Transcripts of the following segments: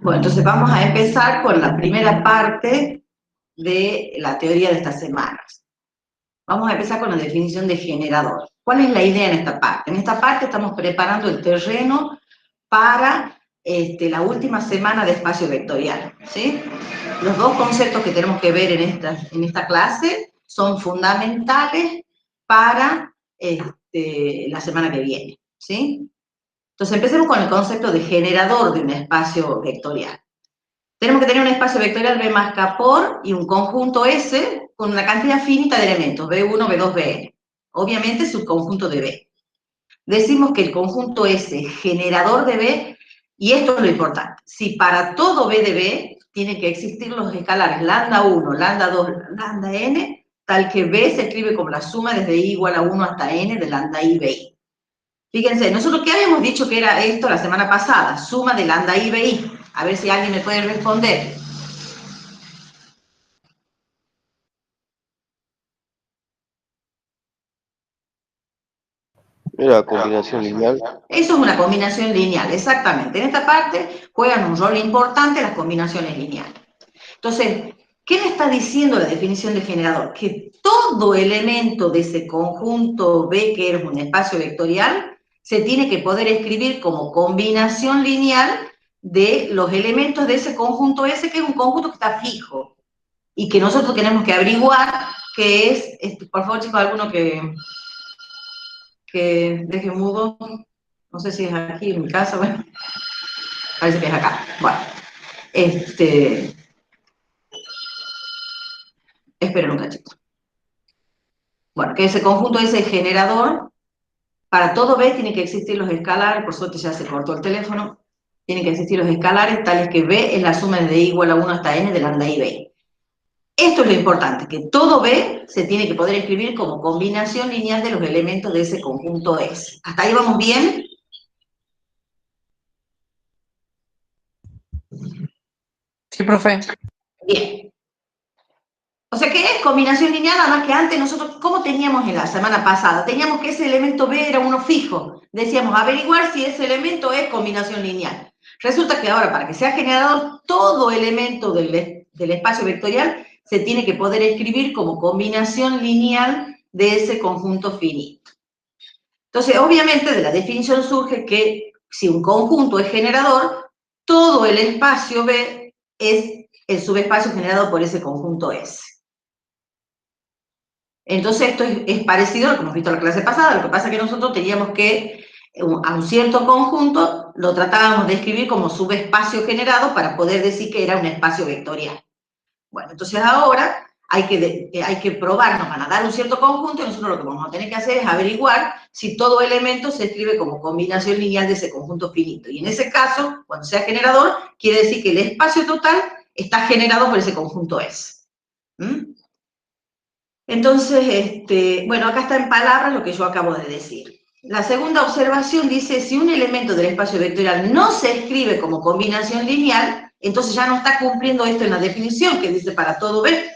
Bueno, entonces vamos a empezar con la primera parte de la teoría de estas semanas. Vamos a empezar con la definición de generador. ¿Cuál es la idea en esta parte? En esta parte estamos preparando el terreno para la última semana de espacio vectorial, ¿sí? Los dos conceptos que tenemos que ver en esta clase son fundamentales para la semana que viene, ¿sí? Entonces empecemos con el concepto de generador de un espacio vectorial. Tenemos que tener un espacio vectorial B más K por y un conjunto S con una cantidad finita de elementos, B1, B2, Bn. Obviamente subconjunto de B. Decimos que el conjunto S es generador de B, y esto es lo importante. Si para todo B de B tienen que existir los escalares lambda 1, lambda 2, lambda n, tal que B se escribe como la suma desde I igual a 1 hasta n de lambda I, BI. Fíjense, nosotros ¿qué habíamos dicho que era esto la semana pasada? Suma de lambda I, BI. A ver si alguien me puede responder. Era combinación lineal. Eso es una combinación lineal, exactamente. En esta parte juegan un rol importante las combinaciones lineales. Entonces, ¿qué me está diciendo la definición de generador? Que todo elemento de ese conjunto B, que es un espacio vectorial, se tiene que poder escribir como combinación lineal de los elementos de ese conjunto S, que es un conjunto que está fijo, y que nosotros tenemos que averiguar qué es, por favor chicos, alguno que deje mudo, no sé si es aquí en mi casa, bueno, parece que es acá, bueno, esperen un cachito. Bueno, que ese conjunto ese generador, para todo B tienen que existir los escalares, por suerte ya se cortó el teléfono, tienen que existir los escalares tales que B es la suma de I igual a 1 hasta n de lambda I, B. Esto es lo importante, que todo B se tiene que poder escribir como combinación lineal de los elementos de ese conjunto S. ¿Hasta ahí vamos bien? Sí, profe. Bien. O sea, ¿qué es combinación lineal? Nada más que antes nosotros, ¿cómo teníamos en la semana pasada? Teníamos que ese elemento B era uno fijo. Decíamos, averiguar si ese elemento es combinación lineal. Resulta que ahora, para que sea generador, todo elemento del espacio vectorial se tiene que poder escribir como combinación lineal de ese conjunto finito. Entonces, obviamente, de la definición surge que si un conjunto es generador, todo el espacio B es el subespacio generado por ese conjunto S. Entonces esto es parecido a lo que hemos visto en la clase pasada, lo que pasa es que nosotros teníamos que, a un cierto conjunto, lo tratábamos de escribir como subespacio generado para poder decir que era un espacio vectorial. Bueno, entonces ahora hay que probar, nos van a dar un cierto conjunto y nosotros lo que vamos a tener que hacer es averiguar si todo elemento se escribe como combinación lineal de ese conjunto finito. Y en ese caso, cuando sea generador, quiere decir que el espacio total está generado por ese conjunto S. Entonces, bueno, acá está en palabras lo que yo acabo de decir. La segunda observación dice, si un elemento del espacio vectorial no se escribe como combinación lineal, entonces ya no está cumpliendo esto en la definición que dice para todo B.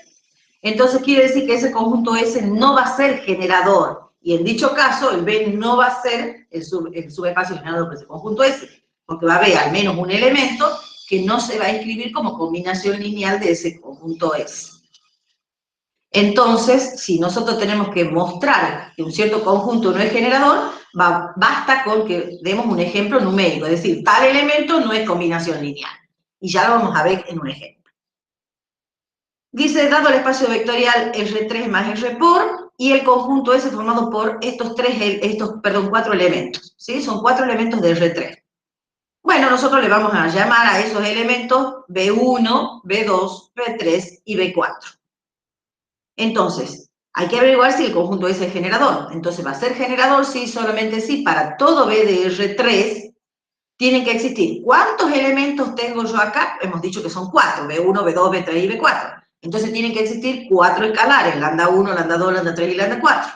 Entonces quiere decir que ese conjunto S no va a ser generador, y en dicho caso el B no va a ser el subespacio generado por ese conjunto S, porque va a haber al menos un elemento que no se va a escribir como combinación lineal de ese conjunto S. Entonces, si nosotros tenemos que mostrar que un cierto conjunto no es generador, basta con que demos un ejemplo numérico, es decir, tal elemento no es combinación lineal. Y ya lo vamos a ver en un ejemplo. Dice, dado el espacio vectorial R3 más R por, y el conjunto S formado por estos 4 elementos, ¿sí? Son 4 elementos de R3. Bueno, nosotros le vamos a llamar a esos elementos B1, B2, B3 y B4. Entonces, hay que averiguar si el conjunto S es generador. Entonces, va a ser generador sí, solamente sí, para todo B de R3 tienen que existir. ¿Cuántos elementos tengo yo acá? Hemos dicho que son 4, B1, B2, B3 y B4. Entonces, tienen que existir 4 escalares, lambda 1, lambda 2, lambda 3 y lambda 4.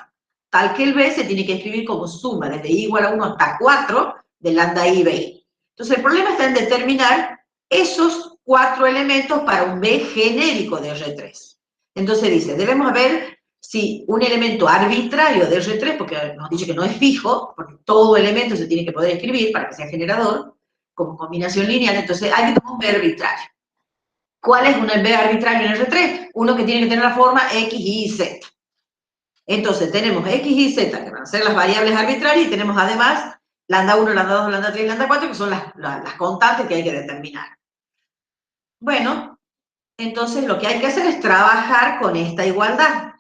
Tal que el B se tiene que escribir como suma desde I igual a 1 hasta 4 de lambda I, BI. Entonces, el problema está en determinar esos 4 elementos para un B genérico de R3. Entonces dice, debemos ver si un elemento arbitrario de R3, porque nos dice que no es fijo, porque todo elemento se tiene que poder escribir para que sea generador, como combinación lineal, entonces hay que tomar un B arbitrario. ¿Cuál es un B arbitrario en R3? Uno que tiene que tener la forma X, Y y Z. Entonces tenemos X y Z, que van a ser las variables arbitrarias, y tenemos además lambda 1, lambda 2, lambda 3 y lambda 4, que son las constantes que hay que determinar. Bueno, entonces lo que hay que hacer es trabajar con esta igualdad.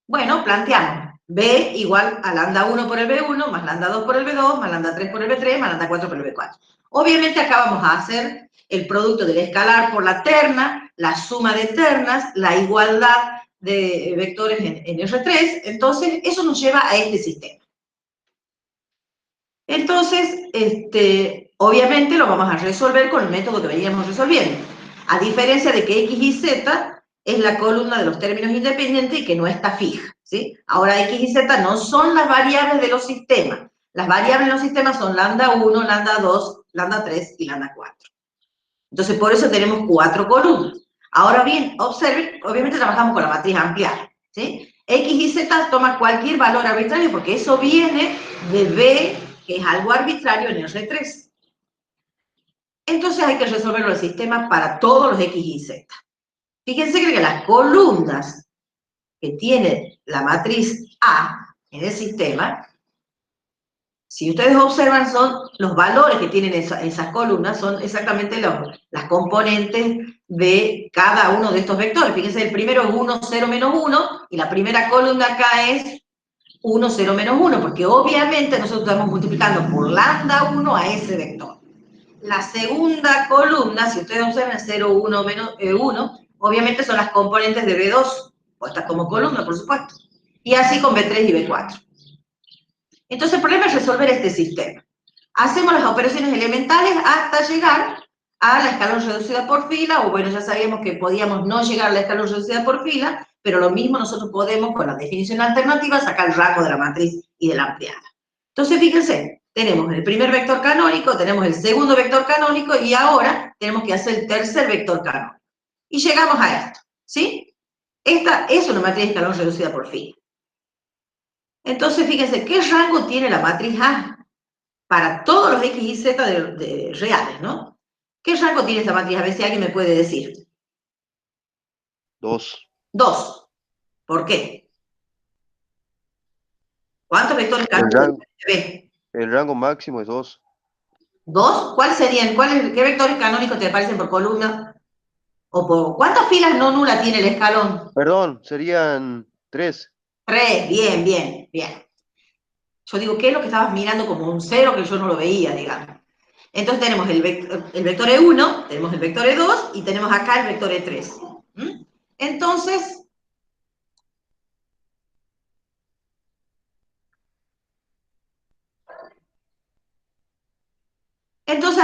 Bueno, planteamos B igual a lambda 1 por el B1, más lambda 2 por el B2, más lambda 3 por el B3, más lambda 4 por el B4. Obviamente acá vamos a hacer el producto del escalar por la terna, la suma de ternas, la igualdad de vectores en R3, entonces eso nos lleva a este sistema. Entonces, obviamente lo vamos a resolver con el método que veníamos resolviendo. A diferencia de que X y Z es la columna de los términos independientes y que no está fija, ¿sí? Ahora X y Z no son las variables de los sistemas. Las variables de los sistemas son lambda 1, lambda 2, lambda 3 y lambda 4. Entonces, por eso tenemos 4 columnas. Ahora bien, observen, obviamente trabajamos con la matriz ampliada, ¿sí? X y Z toman cualquier valor arbitrario porque eso viene de B, que es algo arbitrario en R3. Entonces hay que resolverlo el sistema para todos los X y Z. Fíjense que las columnas que tiene la matriz A en el sistema, si ustedes observan, son los valores que tienen esas columnas, son exactamente las componentes de cada uno de estos vectores. Fíjense, el primero es 1, 0, menos 1, y la primera columna acá es 1, 0, menos 1, porque obviamente nosotros estamos multiplicando por lambda 1 a ese vector. La segunda columna, si ustedes observan, 0, 1, menos 1, obviamente son las componentes de B2, puestas como columna, por supuesto. Y así con B3 y B4. Entonces el problema es resolver este sistema. Hacemos las operaciones elementales hasta llegar a la escalón reducida por fila, o bueno, ya sabíamos que podíamos no llegar a la escalón reducida por fila, pero lo mismo nosotros podemos, con la definición alternativa, sacar el rango de la matriz y de la ampliada. Entonces, fíjense, tenemos el primer vector canónico, tenemos el segundo vector canónico, y ahora tenemos que hacer el tercer vector canónico. Y llegamos a esto, ¿sí? Esta es una matriz de escalón reducida por fila. Entonces, fíjense, ¿qué rango tiene la matriz A? Para todos los X y Z de reales, ¿no? ¿Qué rango tiene esta matriz? A ver si alguien me puede decir. 2. 2. ¿Por qué? ¿Cuántos vectores canónicos El rango máximo es 2. ¿2? ¿Cuáles serían? ¿Qué vectores canónicos te aparecen por columna? ¿O por cuántas filas no nulas tiene el escalón? Perdón, serían 3. 3, bien, bien, bien. Yo digo, ¿qué es lo que estabas mirando como un 0 que yo no lo veía, digamos? Entonces tenemos el vector E1, tenemos el vector E2 y tenemos acá el vector E3. Entonces,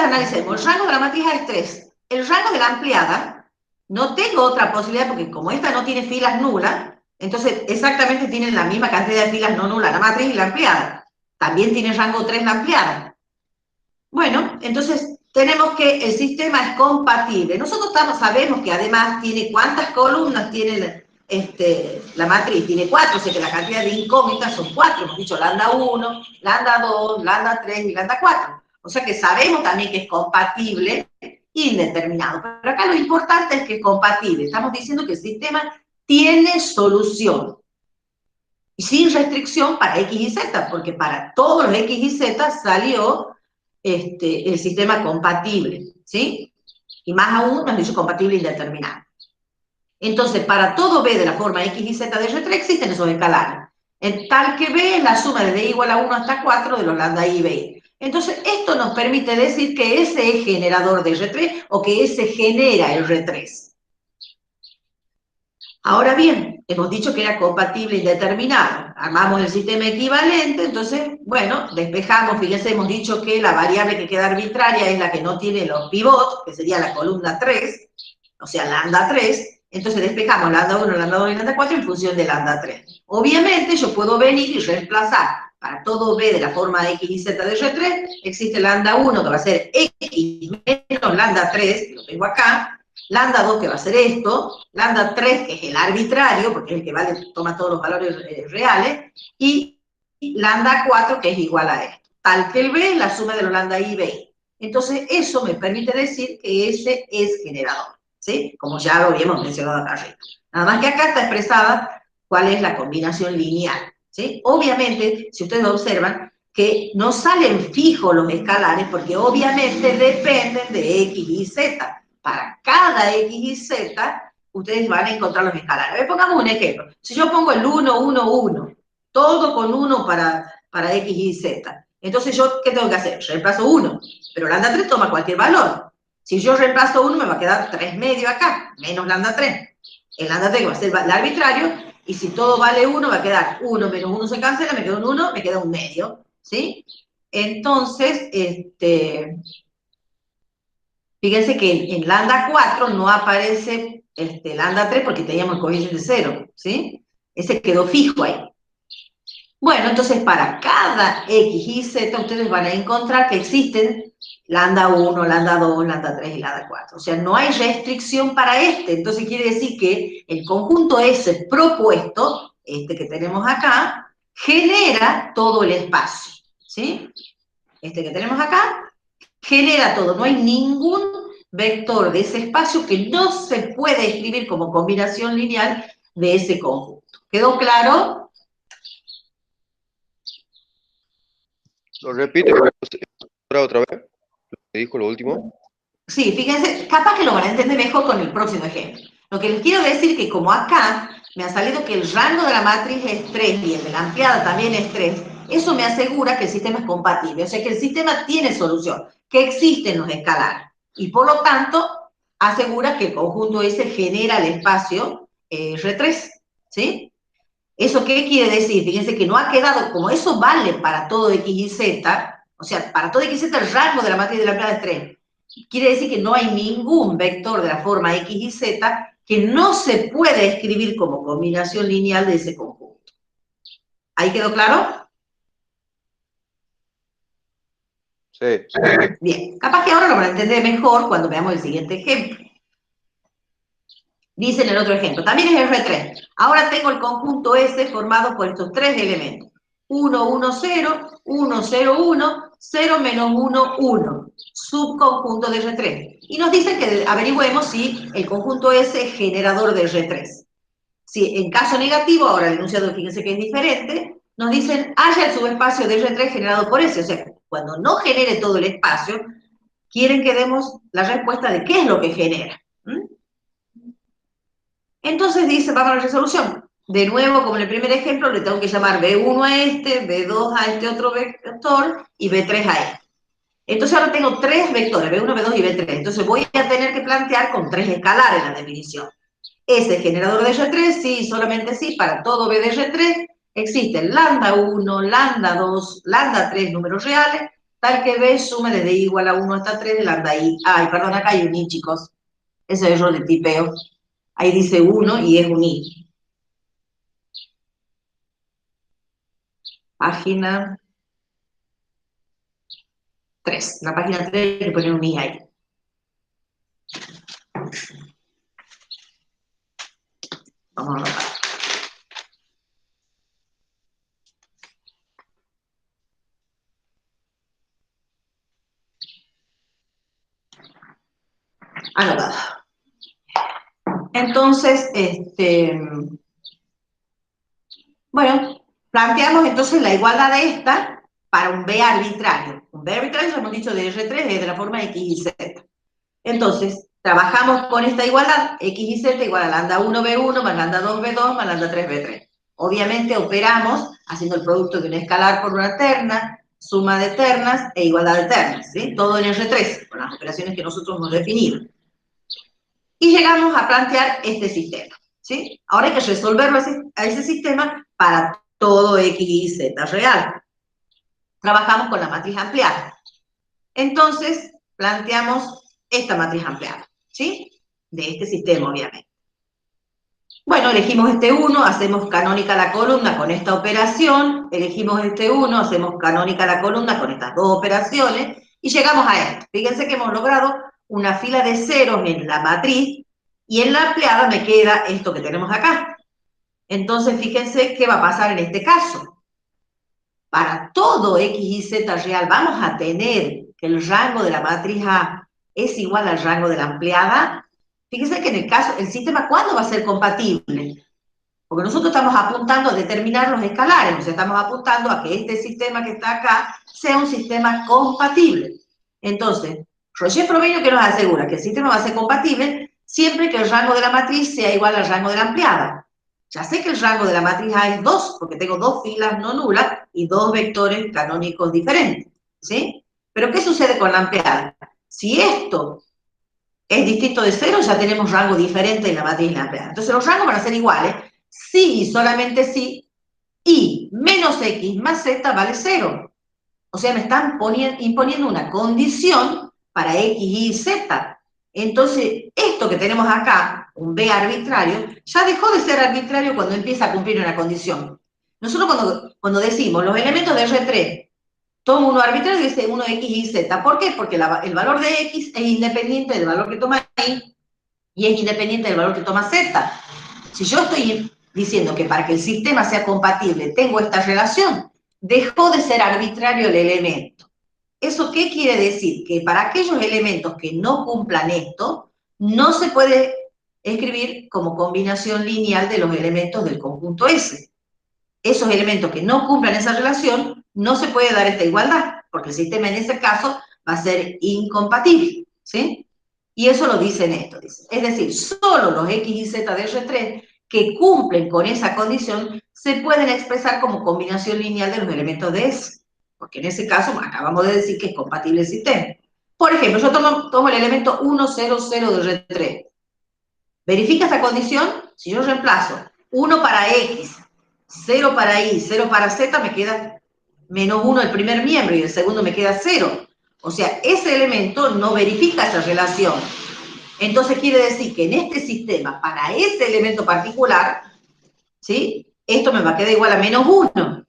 analicemos. El rango de la matriz A es 3. El rango de la ampliada, no tengo otra posibilidad porque como esta no tiene filas nulas, entonces exactamente tienen la misma cantidad de filas no nulas, la matriz y la ampliada. También tiene rango 3 la ampliada. Bueno, entonces tenemos que el sistema es compatible. Nosotros sabemos que además tiene cuántas columnas tiene la matriz. Tiene 4, o sea que la cantidad de incógnitas son 4. Hemos dicho lambda 1, lambda 2, lambda 3 y lambda 4. O sea que sabemos también que es compatible indeterminado. Pero acá lo importante es que es compatible. Estamos diciendo que el sistema tiene solución. Y sin restricción para X y Z, porque para todos los X y Z salió el sistema compatible, ¿sí? Y más aún nos dice compatible indeterminado. Entonces, para todo B de la forma X y Z de R3 existen esos escalares. En tal que B es la suma desde I igual a 1 hasta 4 de los lambda I y B. Entonces, esto nos permite decir que ese es generador de R3 o que ese genera el R3. Ahora bien, hemos dicho que era compatible indeterminado. Armamos el sistema equivalente, entonces, bueno, despejamos, fíjense, hemos dicho que la variable que queda arbitraria es la que no tiene los pivots, que sería la columna 3, o sea, lambda 3, entonces despejamos lambda 1, lambda 2 y lambda 4 en función de lambda 3. Obviamente yo puedo venir y reemplazar para todo B de la forma X y Z de R3, existe lambda 1 que va a ser X menos lambda 3, que lo tengo acá, lambda 2 que va a ser esto, lambda 3 que es el arbitrario, porque es el que vale, toma todos los valores reales, y lambda 4 que es igual a esto. Tal que el B es la suma de los lambda I y B. Entonces eso me permite decir que ese es generador, ¿sí? Como ya lo habíamos mencionado acá arriba. Nada más que acá está expresada cuál es la combinación lineal, ¿sí? Obviamente, si ustedes observan, que no salen fijos los escalares porque obviamente dependen de X y Z. Para cada X y Z, ustedes van a encontrar los escalares. A ver, pongamos un ejemplo. Si yo pongo el 1, 1, 1, todo con 1 para X y Z, entonces yo, ¿qué tengo que hacer? Reemplazo 1, pero lambda 3 toma cualquier valor. Si yo reemplazo 1, me va a quedar 3 medio acá, menos lambda 3. El lambda 3 va a ser el arbitrario, y si todo vale 1, va a quedar 1 menos 1 se cancela, me queda un 1, me queda un medio. ¿Sí? Entonces, fíjense que en lambda 4 no aparece lambda 3 porque teníamos el coeficiente 0, ¿sí? Ese quedó fijo ahí. Bueno, entonces para cada X y Z ustedes van a encontrar que existen lambda 1, lambda 2, lambda 3 y lambda 4. O sea, no hay restricción para este. Entonces quiere decir que el conjunto S propuesto, que tenemos acá, genera todo el espacio. ¿Sí? Este que tenemos acá, genera todo. No hay ningún vector de ese espacio que no se puede escribir como combinación lineal de ese conjunto. ¿Quedó claro? Lo repite otra vez, lo que dijo lo último. Sí, fíjense, capaz que lo van a entender mejor con el próximo ejemplo. Lo que les quiero decir es que como acá me ha salido que el rango de la matriz es 3 y el de la ampliada también es 3, eso me asegura que el sistema es compatible, o sea que el sistema tiene solución, que existen los escalares, y por lo tanto asegura que el conjunto S genera el espacio R3, ¿sí? ¿Eso qué quiere decir? Fíjense que no ha quedado, como eso vale para todo X y Z, o sea, para todo X y Z el rango de la matriz de la ampliada es 3, quiere decir que no hay ningún vector de la forma X y Z que no se puede escribir como combinación lineal de ese conjunto. ¿Ahí quedó claro? Sí. Bien, capaz que ahora lo van a entender mejor cuando veamos el siguiente ejemplo. Dice en el otro ejemplo, también es R3. Ahora tengo el conjunto S formado por estos tres elementos. 1, 1, 0, 1, 0, 1, 0, menos 1, 1. Subconjunto de R3. Y nos dicen que averigüemos si el conjunto S es generador de R3. Si en caso negativo, ahora el enunciado fíjense que es diferente, nos dicen haya el subespacio de R3 generado por S. O sea, cuando no genere todo el espacio, quieren que demos la respuesta de qué es lo que genera. Entonces dice, vamos a la resolución. De nuevo, como en el primer ejemplo, le tengo que llamar B1 a este, B2 a este otro vector y B3 a este. Entonces ahora tengo tres vectores, B1, B2 y B3. Entonces voy a tener que plantear con tres escalares la definición. ¿Es generador de R3? Sí, solamente sí. Para todo B de R3 existen lambda 1, lambda 2, lambda 3 números reales, tal que B sume desde I igual a 1 hasta 3 de lambda I. Ay, perdón, acá hay un I, chicos. Ese es error de tipeo. Ahí dice 1 y es un I. Página 3. La página 3 hay que poner un I ahí. Vamos a anotar. Anotado. Entonces, bueno, planteamos entonces la igualdad de esta para un B arbitrario. Un B arbitrario, ya hemos dicho, de R3 es de la forma X y Z. Entonces, trabajamos con esta igualdad, X y Z igual a lambda 1B1 más lambda 2B2 más lambda 3B3. Obviamente operamos haciendo el producto de un escalar por una terna, suma de ternas e igualdad de ternas, ¿sí? Todo en R3, con las operaciones que nosotros hemos definido. Y llegamos a plantear este sistema, ¿sí? Ahora hay que resolverlo a ese sistema para todo X y Z real. Trabajamos con la matriz ampliada. Entonces, planteamos esta matriz ampliada, ¿sí? De este sistema, obviamente. Bueno, elegimos este 1, hacemos canónica la columna con esta operación, elegimos este 1, hacemos canónica la columna con estas dos operaciones, y llegamos a esto. Fíjense que hemos logrado una fila de ceros en la matriz, y en la ampliada me queda esto que tenemos acá. Entonces, fíjense qué va a pasar en este caso. Para todo X y Z real, vamos a tener que el rango de la matriz A es igual al rango de la ampliada. Fíjense que en el caso, el sistema, ¿cuándo va a ser compatible? Porque nosotros estamos apuntando a determinar los escalares, o sea, estamos apuntando a que este sistema que está acá sea un sistema compatible. Entonces, Roger-Frobenius que nos asegura que el sistema va a ser compatible siempre que el rango de la matriz sea igual al rango de la ampliada. Ya sé que el rango de la matriz A es 2, porque tengo dos filas no nulas y dos vectores canónicos diferentes, ¿sí? Pero ¿qué sucede con la ampliada? Si esto es distinto de 0, ya tenemos rango diferente en la matriz y la ampliada. Entonces los rangos van a ser iguales, si y solamente si, y menos x más z vale 0. O sea, me están imponiendo una condición para x, y, z. Entonces, esto que tenemos acá, un b arbitrario, ya dejó de ser arbitrario cuando empieza a cumplir una condición. Nosotros cuando decimos los elementos de R3, tomo uno arbitrario y dice uno x y z. ¿Por qué? Porque el valor de x es independiente del valor que toma y es independiente del valor que toma z. Si yo estoy diciendo que para que el sistema sea compatible tengo esta relación, dejó de ser arbitrario el elemento. ¿Eso qué quiere decir? Que para aquellos elementos que no cumplan esto, no se puede escribir como combinación lineal de los elementos del conjunto S. Esos elementos que no cumplan esa relación, no se puede dar esta igualdad, porque el sistema en ese caso va a ser incompatible, ¿sí? Y eso lo dice en esto, dice. Es decir, solo los X y Z de R3 que cumplen con esa condición se pueden expresar como combinación lineal de los elementos de S, porque en ese caso acabamos de decir que es compatible el sistema. Por ejemplo, yo tomo el elemento 1, 0, 0 de R3. ¿Verifica esta condición? Si yo reemplazo 1 para X, 0 para Y, 0 para Z, me queda menos 1 el primer miembro y el segundo me queda 0. O sea, ese elemento no verifica esa relación. Entonces quiere decir que en este sistema, para ese elemento particular, ¿sí? Esto me va a quedar igual a menos 1.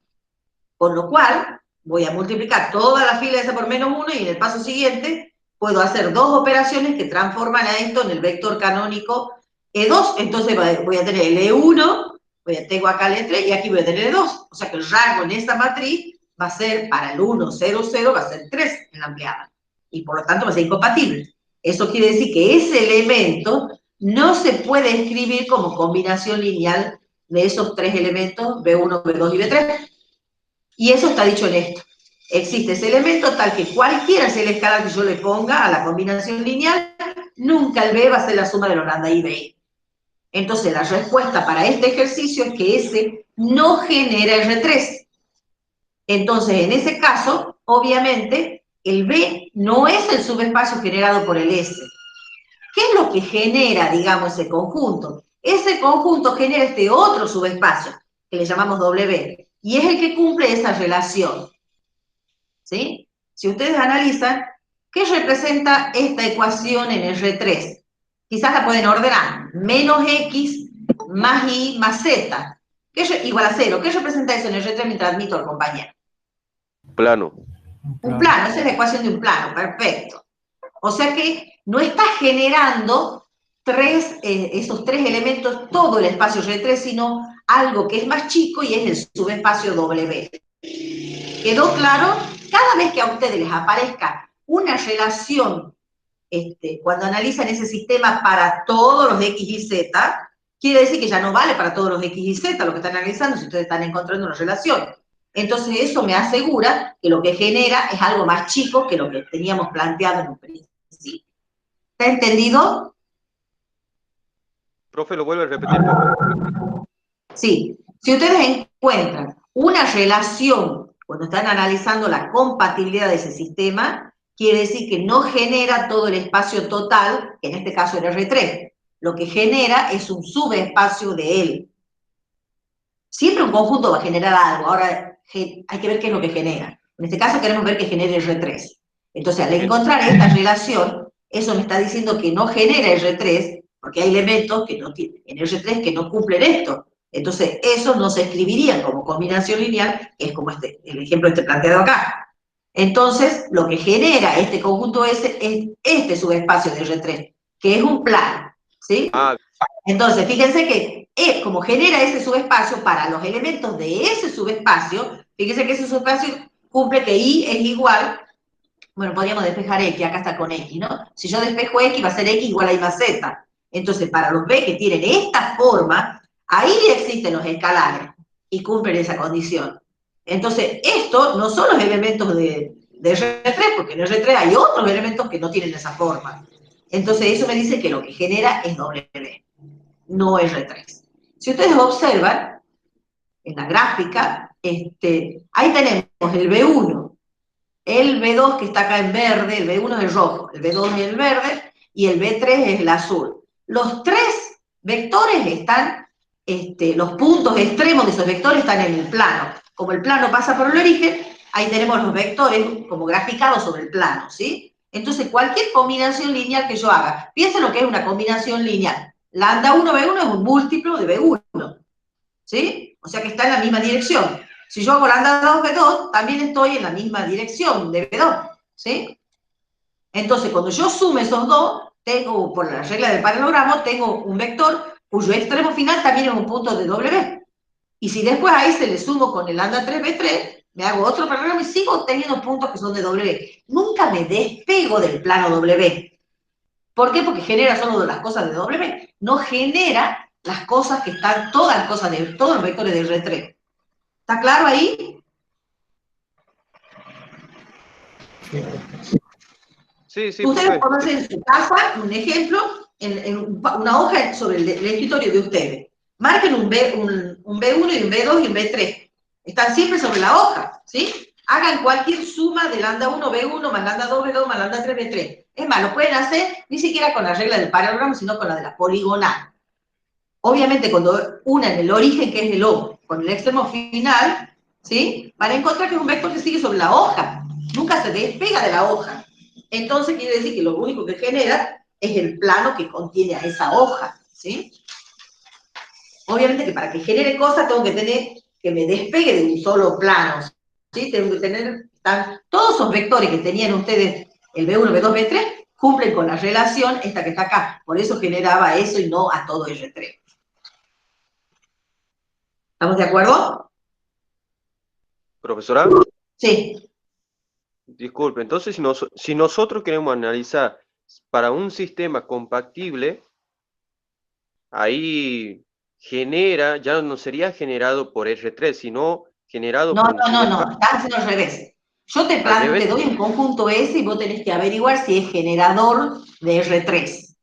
Con lo cual, voy a multiplicar toda la fila esa por menos 1 y en el paso siguiente puedo hacer dos operaciones que transforman a esto en el vector canónico E2. Entonces voy a tener el E1, tengo acá el E3 y aquí voy a tener el E2. O sea que el rango en esta matriz va a ser, para el 1, 0, 0, va a ser 3 en la ampliada. Y por lo tanto va a ser incompatible. Eso quiere decir que ese elemento no se puede escribir como combinación lineal de esos tres elementos, B1, B2 y B3. Y eso está dicho en esto. Existe ese elemento tal que cualquiera sea el escalar que yo le ponga a la combinación lineal, nunca el B va a ser la suma de los lambda I B. Entonces la respuesta para este ejercicio es que S no genera R3. Entonces en ese caso, obviamente, el B no es el subespacio generado por el S. ¿Qué es lo que genera, digamos, ese conjunto? Ese conjunto genera este otro subespacio, que le llamamos W, y es el que cumple esa relación. ¿Sí? Si ustedes analizan, ¿qué representa esta ecuación en R3? Quizás la pueden ordenar. Menos X más Y más Z, igual a 0. ¿Qué representa eso en R3 mientras admito al compañero? Plano. Un plano, esa es la ecuación de un plano, perfecto. O sea que no está generando esos tres elementos, todo el espacio R3, sino algo que es más chico y es el subespacio W. ¿Quedó claro? Cada vez que a ustedes les aparezca una relación, cuando analizan ese sistema para todos los X y Z, quiere decir que ya no vale para todos los X y Z lo que están analizando si ustedes están encontrando una relación. Entonces eso me asegura que lo que genera es algo más chico que lo que teníamos planteado en un principio. ¿Está entendido? Profe, ¿lo vuelve a repetir? Sí. Si ustedes encuentran una relación cuando están analizando la compatibilidad de ese sistema, quiere decir que no genera todo el espacio total, que en este caso era R3. Lo que genera es un subespacio de él. Siempre un conjunto va a generar algo. Ahora hay que ver qué es lo que genera. En este caso queremos ver que genere R3. Entonces, al encontrar esta relación, eso me está diciendo que no genera R3, porque hay elementos que no tienen, en R3 que no cumplen esto. Entonces, esos no se escribirían como combinación lineal, que es como el ejemplo planteado acá. Entonces, lo que genera este conjunto S es este subespacio de R3, que es un plano, ¿sí? Ah, Entonces, fíjense que como genera ese subespacio para los elementos de ese subespacio, fíjense que ese subespacio cumple que I es igual, bueno, podríamos despejar X, acá está con X, ¿no? Si yo despejo X, va a ser X igual a I más Z. Entonces, para los B que tienen esta forma, ahí existen los escalares y cumplen esa condición. Entonces, esto no son los elementos de R3, porque en R3 hay otros elementos que no tienen esa forma. Entonces, eso me dice que lo que genera es W, no R3. Si ustedes observan, en la gráfica, ahí tenemos el B1, el B2 que está acá en verde, el B1 es el rojo, el B2 es el verde y el B3 es el azul. Los tres vectores están, los puntos extremos de esos vectores están en el plano. Como el plano pasa por el origen, ahí tenemos los vectores como graficados sobre el plano, ¿sí? Entonces, cualquier combinación lineal que yo haga, piensen lo que es una combinación lineal. Lambda 1, B1 es un múltiplo de B1, ¿sí? O sea que está en la misma dirección. Si yo hago lambda 2, B2, también estoy en la misma dirección de B2, ¿sí? Entonces, cuando yo sumo esos dos, tengo, por la regla del paralelogramo, tengo un vector cuyo extremo final también es un punto de W. Y si después a ese le sumo con el lambda 3, B3, me hago otro paralelogramo y sigo teniendo puntos que son de W. Nunca me despego del plano W. ¿Por qué? Porque genera solo las cosas de W. No genera las cosas que están, todas las cosas de, todos los vectores de R3. ¿Está claro ahí? sí, sí, Ustedes profe. conocen en su casa un ejemplo, en una hoja sobre el escritorio de ustedes. Marquen un B1 y un B2 y un B3. Están siempre sobre la hoja, ¿sí? Hagan cualquier suma de lambda 1, B1, más lambda 2, B2, más lambda 3, B3. Es más, lo pueden hacer ni siquiera con la regla del paralelogramo, sino con la de la poligonal. Obviamente, cuando unan el origen, que es el O, con el extremo final, ¿sí? Van a encontrar que es un vector que sigue sobre la hoja. Nunca se despega de la hoja. Entonces quiere decir que lo único que genera es el plano que contiene a esa hoja, ¿sí? Obviamente que para que genere cosas tengo que tener que me despegue de un solo plano, ¿sí? Tengo que tener, todos esos vectores que tenían ustedes, el B1, B2, B3, cumplen con la relación esta que está acá. Por eso generaba eso y no a todo R3. ¿Estamos de acuerdo? Profesora, Sí. disculpe, entonces si nosotros queremos analizar para un sistema compactible, ahí genera, ya no sería generado por R3, sino generado No, por un no, no, subespacio no, estás haciendo al revés. Yo te al revés. doy un conjunto S y vos tenés que averiguar si es generador de R3.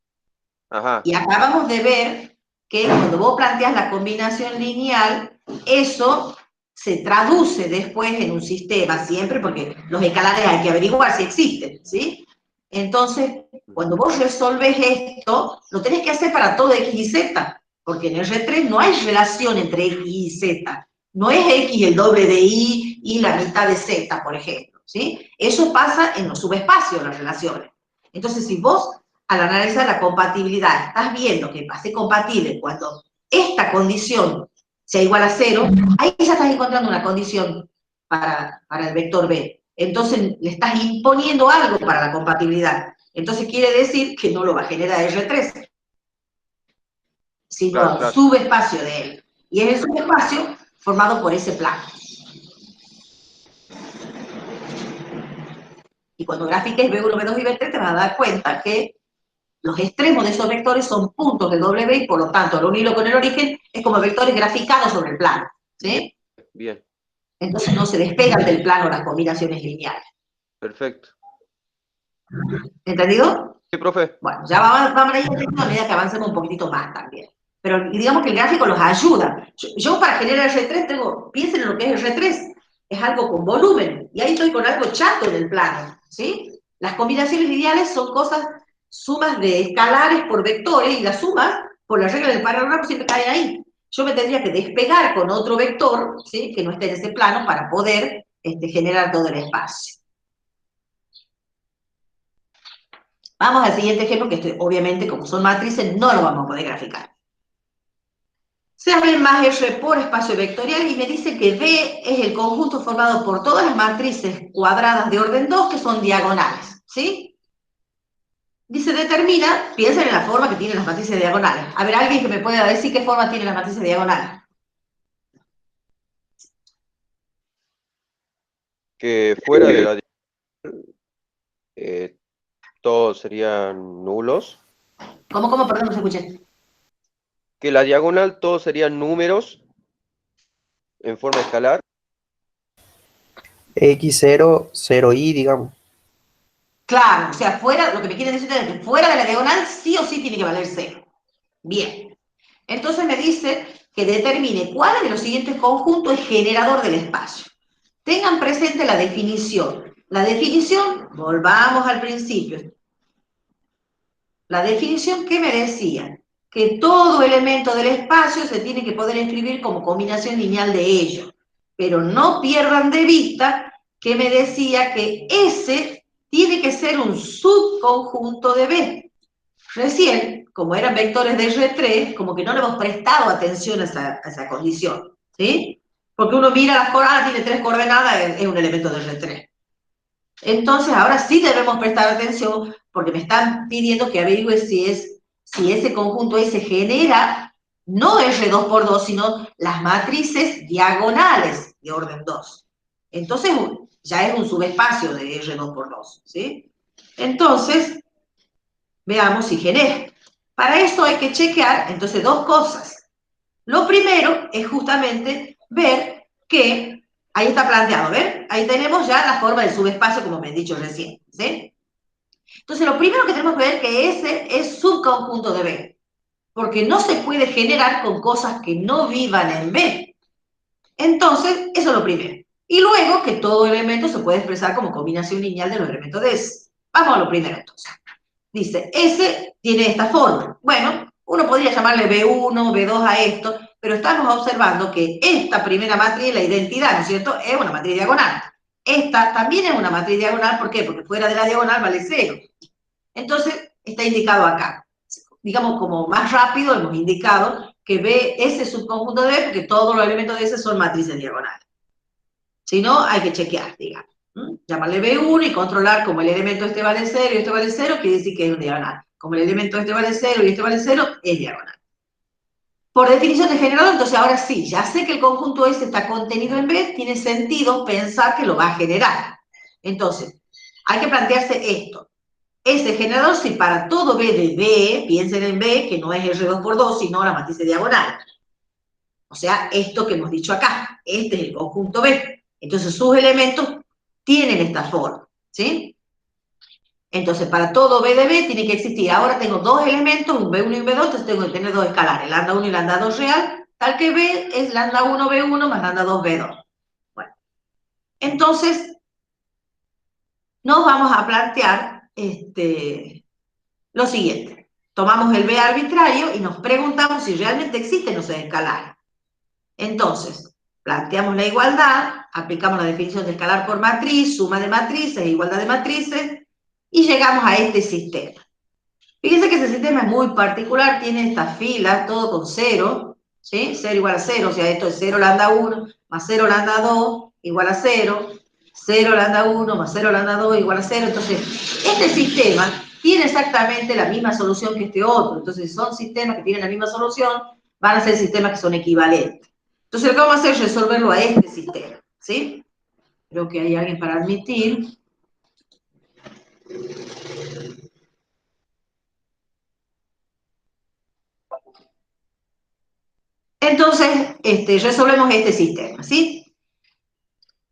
Ajá, Y acabamos de ver que cuando vos planteas la combinación lineal, eso se traduce después en un sistema siempre, porque los escalares hay que averiguar si existen, ¿sí? Entonces, cuando vos resolves esto, lo tenés que hacer para todo X y Z, porque en R3 no hay relación entre X y Z. No es X el doble de Y la mitad de Z, por ejemplo, ¿sí? Eso pasa en los subespacios, las relaciones. Entonces, si vos al analizar la compatibilidad, estás viendo que va a ser compatible cuando esta condición sea igual a 0, ahí ya estás encontrando una condición para el vector B. Entonces le estás imponiendo algo para la compatibilidad. Entonces quiere decir que no lo va a generar R3, sino claro, al claro. subespacio de él. Y es el subespacio formado por ese plano. Y cuando grafiques B1, B2 y B3 te vas a dar cuenta que los extremos de esos vectores son puntos de W y por lo tanto al unirlo con el origen es como vectores graficados sobre el plano, ¿sí? Bien, Entonces no se despegan del plano las combinaciones lineales. perfecto. ¿Entendido? Sí, profe. Bueno, ya vamos a ir entendiendo a medida que avancemos un poquitito más también. Pero digamos que el gráfico los ayuda. Yo para generar R3 piensen en lo que es R3, es algo con volumen, y ahí estoy con algo chato en el plano, ¿sí? Las combinaciones lineales son cosas, sumas de escalares por vectores, y las sumas, por la regla del paralelogramo, siempre caen ahí. Yo me tendría que despegar con otro vector, ¿sí? Que no esté en ese plano, para poder generar todo el espacio. Vamos al siguiente ejemplo, que obviamente, como son matrices, no lo vamos a poder graficar. sea B más R por espacio vectorial y me dice que B es el conjunto formado por todas las matrices cuadradas de orden 2 que son diagonales, ¿sí? Dice determina, piensen en la forma que tienen las matrices diagonales. A ver, alguien que me pueda decir qué forma tienen las matrices diagonales. Que fuera de la todos serían nulos. ¿Cómo? Perdón, no se escuché. Que la diagonal todos serían números en forma escalar. X0, 0i, digamos. Claro, o sea, fuera, lo que me quieren decir es que fuera de la diagonal sí o sí tiene que valer 0. Bien. Entonces me dice que determine cuál de los siguientes conjuntos es generador del espacio. Tengan presente la definición. La definición, volvamos al principio. La definición que me decía que todo elemento del espacio se tiene que poder escribir como combinación lineal de ellos. Pero no pierdan de vista que me decía que S tiene que ser un subconjunto de B. Recién, como eran vectores de R3, como que no le hemos prestado atención a esa condición, ¿sí? Porque uno mira las coordenadas, tiene 3 coordenadas, es un elemento de R3. Entonces, ahora sí debemos prestar atención, porque me están pidiendo que averigüe si ese conjunto S genera, no R2 por 2, sino las matrices diagonales de orden 2. Entonces, ya es un subespacio de R2 por 2, ¿sí? Entonces, veamos si genera. Para eso hay que chequear, entonces, dos cosas. Lo primero es justamente ver que, ahí está planteado, ¿ven? Ahí tenemos ya la forma del subespacio, como me he dicho recién, ¿sí? Entonces, lo primero que tenemos que ver es que ese es subconjunto de B, porque no se puede generar con cosas que no vivan en B. Entonces, eso es lo primero. Y luego que todo elemento se puede expresar como combinación lineal de los elementos de S. Vamos a lo primero, entonces. Dice, S tiene esta forma. Bueno, uno podría llamarle B1, B2 a esto, pero estamos observando que esta primera matriz, la identidad, ¿no es cierto?, es una matriz diagonal. Esta también es una matriz diagonal, ¿por qué? Porque fuera de la diagonal vale 0. Entonces, está indicado acá. Digamos, como más rápido hemos indicado que B es el subconjunto de B, porque todos los elementos de S son matrices diagonales. Si no, hay que chequear, digamos. Llamarle B1 y controlar como el elemento este vale 0 y este vale 0, quiere decir que es un diagonal. Como el elemento este vale 0 y este vale 0, es diagonal. Por definición de generador, entonces ahora sí, ya sé que el conjunto S está contenido en B, tiene sentido pensar que lo va a generar. Entonces, hay que plantearse esto. Ese generador, si para todo B de B, piensen en B, que no es R2 por 2, sino la matriz diagonal. O sea, esto que hemos dicho acá, este es el conjunto B. Entonces, sus elementos tienen esta forma, ¿sí? Entonces, para todo B de B tiene que existir. Ahora tengo dos elementos, un B1 y un B2, entonces tengo que tener dos escalares, lambda 1 y lambda 2 real, tal que B es lambda 1 B1 más lambda 2 B2. Bueno, entonces, nos vamos a plantear lo siguiente. Tomamos el B arbitrario y nos preguntamos si realmente existen esos escalares. Entonces, planteamos la igualdad, aplicamos la definición de escalar por matriz, suma de matrices, igualdad de matrices, y llegamos a este sistema. Fíjense que ese sistema es muy particular, tiene estas filas, todo con 0, ¿sí? 0 igual a 0, o sea, esto es 0 lambda 1 más 0 lambda 2 igual a 0, 0 lambda 1 más 0 lambda 2 igual a 0, entonces, este sistema tiene exactamente la misma solución que este otro, entonces, si son sistemas que tienen la misma solución, van a ser sistemas que son equivalentes. Entonces, lo que vamos a hacer es resolverlo a este sistema, ¿sí? Creo que hay alguien para admitir. Entonces, resolvemos este sistema, ¿sí?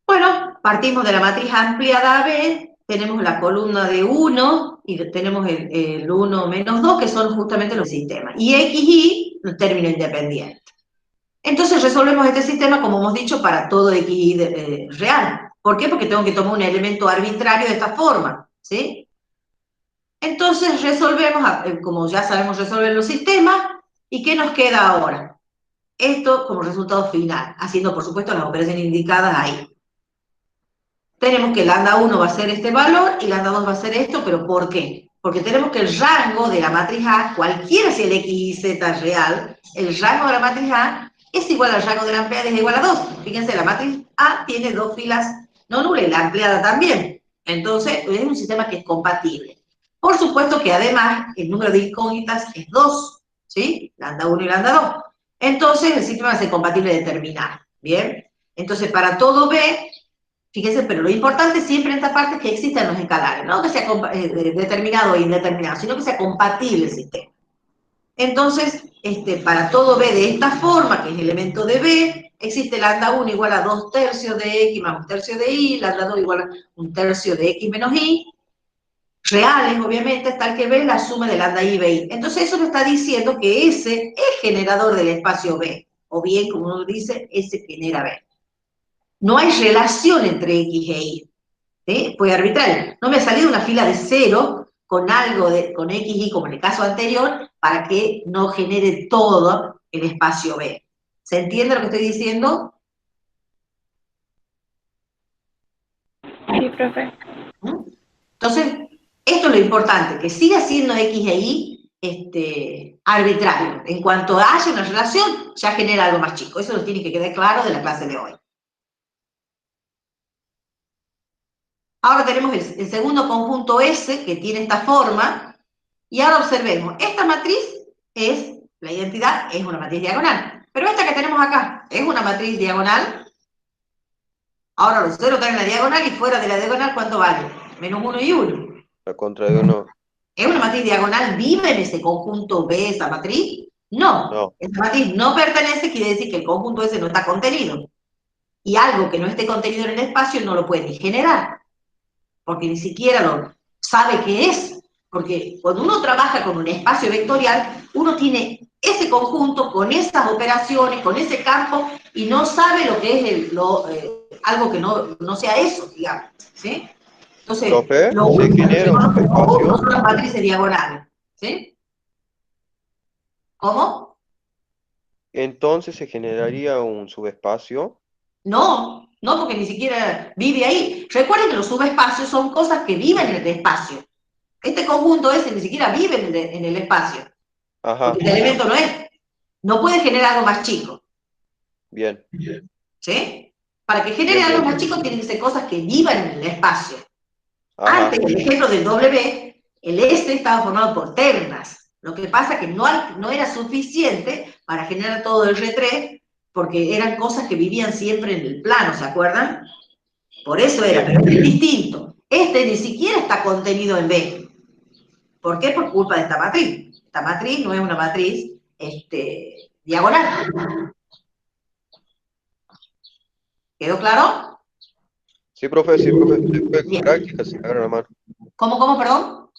Bueno, partimos de la matriz ampliada B, tenemos la columna de 1 y tenemos el 1 menos 2, que son justamente los sistemas. Y X, Y, un término independiente. Entonces resolvemos este sistema, como hemos dicho, para todo X, Y real. ¿Por qué? Porque tengo que tomar un elemento arbitrario de esta forma, ¿sí? Entonces resolvemos, como ya sabemos resolver los sistemas, ¿y qué nos queda ahora? Esto como resultado final, haciendo por supuesto las operaciones indicadas ahí. Tenemos que lambda 1 va a ser este valor y lambda 2 va a ser esto, pero ¿por qué? Porque tenemos que el rango de la matriz A, cualquiera sea el X y Z real, el rango de la matriz A es igual al rango de la ampliada, es igual a 2. Fíjense, la matriz A tiene 2 filas no nulas y la ampliada también. Entonces, es un sistema que es compatible. Por supuesto que además el número de incógnitas es 2, ¿sí? Lambda 1 y lambda 2. Entonces, el sistema va a ser compatible determinado. ¿Bien? Entonces, para todo B, fíjense, pero lo importante siempre en esta parte es que existan los escalares, no que sea determinado o indeterminado, sino que sea compatible el sistema. Entonces, para todo B de esta forma, que es el elemento de B, existe lambda 1 igual a 2 tercios de X más 1 tercio de Y, lambda 2 igual a 1 tercio de X menos Y, reales, obviamente, tal que B la suma de lambda I, B, I. Entonces, eso nos está diciendo que S es generador del espacio B, o bien, como uno dice, S genera B. No hay relación entre X e Y. ¿Sí? Fue arbitrario. No me ha salido una fila de 0 con algo con X, Y, como en el caso anterior, para que no genere todo el espacio B. ¿Se entiende lo que estoy diciendo? Sí, profe. Entonces, esto es lo importante, que siga siendo X e Y arbitrario. En cuanto haya una relación, ya genera algo más chico. Eso nos tiene que quedar claro de la clase de hoy. Ahora tenemos el segundo conjunto S, que tiene esta forma, y ahora observemos, esta matriz es, la identidad es una matriz diagonal, pero esta que tenemos acá, ¿es una matriz diagonal? Ahora los ceros están en la diagonal y fuera de la diagonal, ¿cuánto vale? Menos 1 y 1. La contradiagonal. ¿Es una matriz diagonal? ¿Vive en ese conjunto B esa matriz? No. No. Esa matriz no pertenece, quiere decir que el conjunto S no está contenido. Y algo que no esté contenido en el espacio no lo puede ni generar, porque ni siquiera lo sabe qué es. Porque cuando uno trabaja con un espacio vectorial, uno tiene ese conjunto con esas operaciones, con ese campo, y no sabe lo que es algo que no sea eso, digamos. ¿Sí? Entonces, Profe, lo se único que genera se un conoce como conjunto subespacio. son las matrices diagonales. ¿Sí? ¿Cómo? Entonces se generaría un subespacio. No, no porque ni siquiera vive ahí. Recuerden que los subespacios son cosas que viven en el espacio. Este conjunto ese ni siquiera vive en el espacio. Ajá, Porque el elemento no es. No puede generar algo más chico. bien, ¿Sí? Para que genere bien, algo bien. más chico tienen que ser cosas que vivan en el espacio. Ajá, Antes, en el ejemplo del W, el S estaba formado por ternas. Lo que pasa es que no era suficiente para generar todo el R3, porque eran cosas que vivían siempre en el plano, ¿se acuerdan? Por eso era, bien. pero es distinto. Este ni siquiera está contenido en B. ¿Por qué? Por culpa de esta matriz. Esta matriz no es una matriz diagonal. ¿Quedó claro? Sí, profe, sí, profe. Después con Bien. práctica se agarra la mano. ¿Cómo, perdón?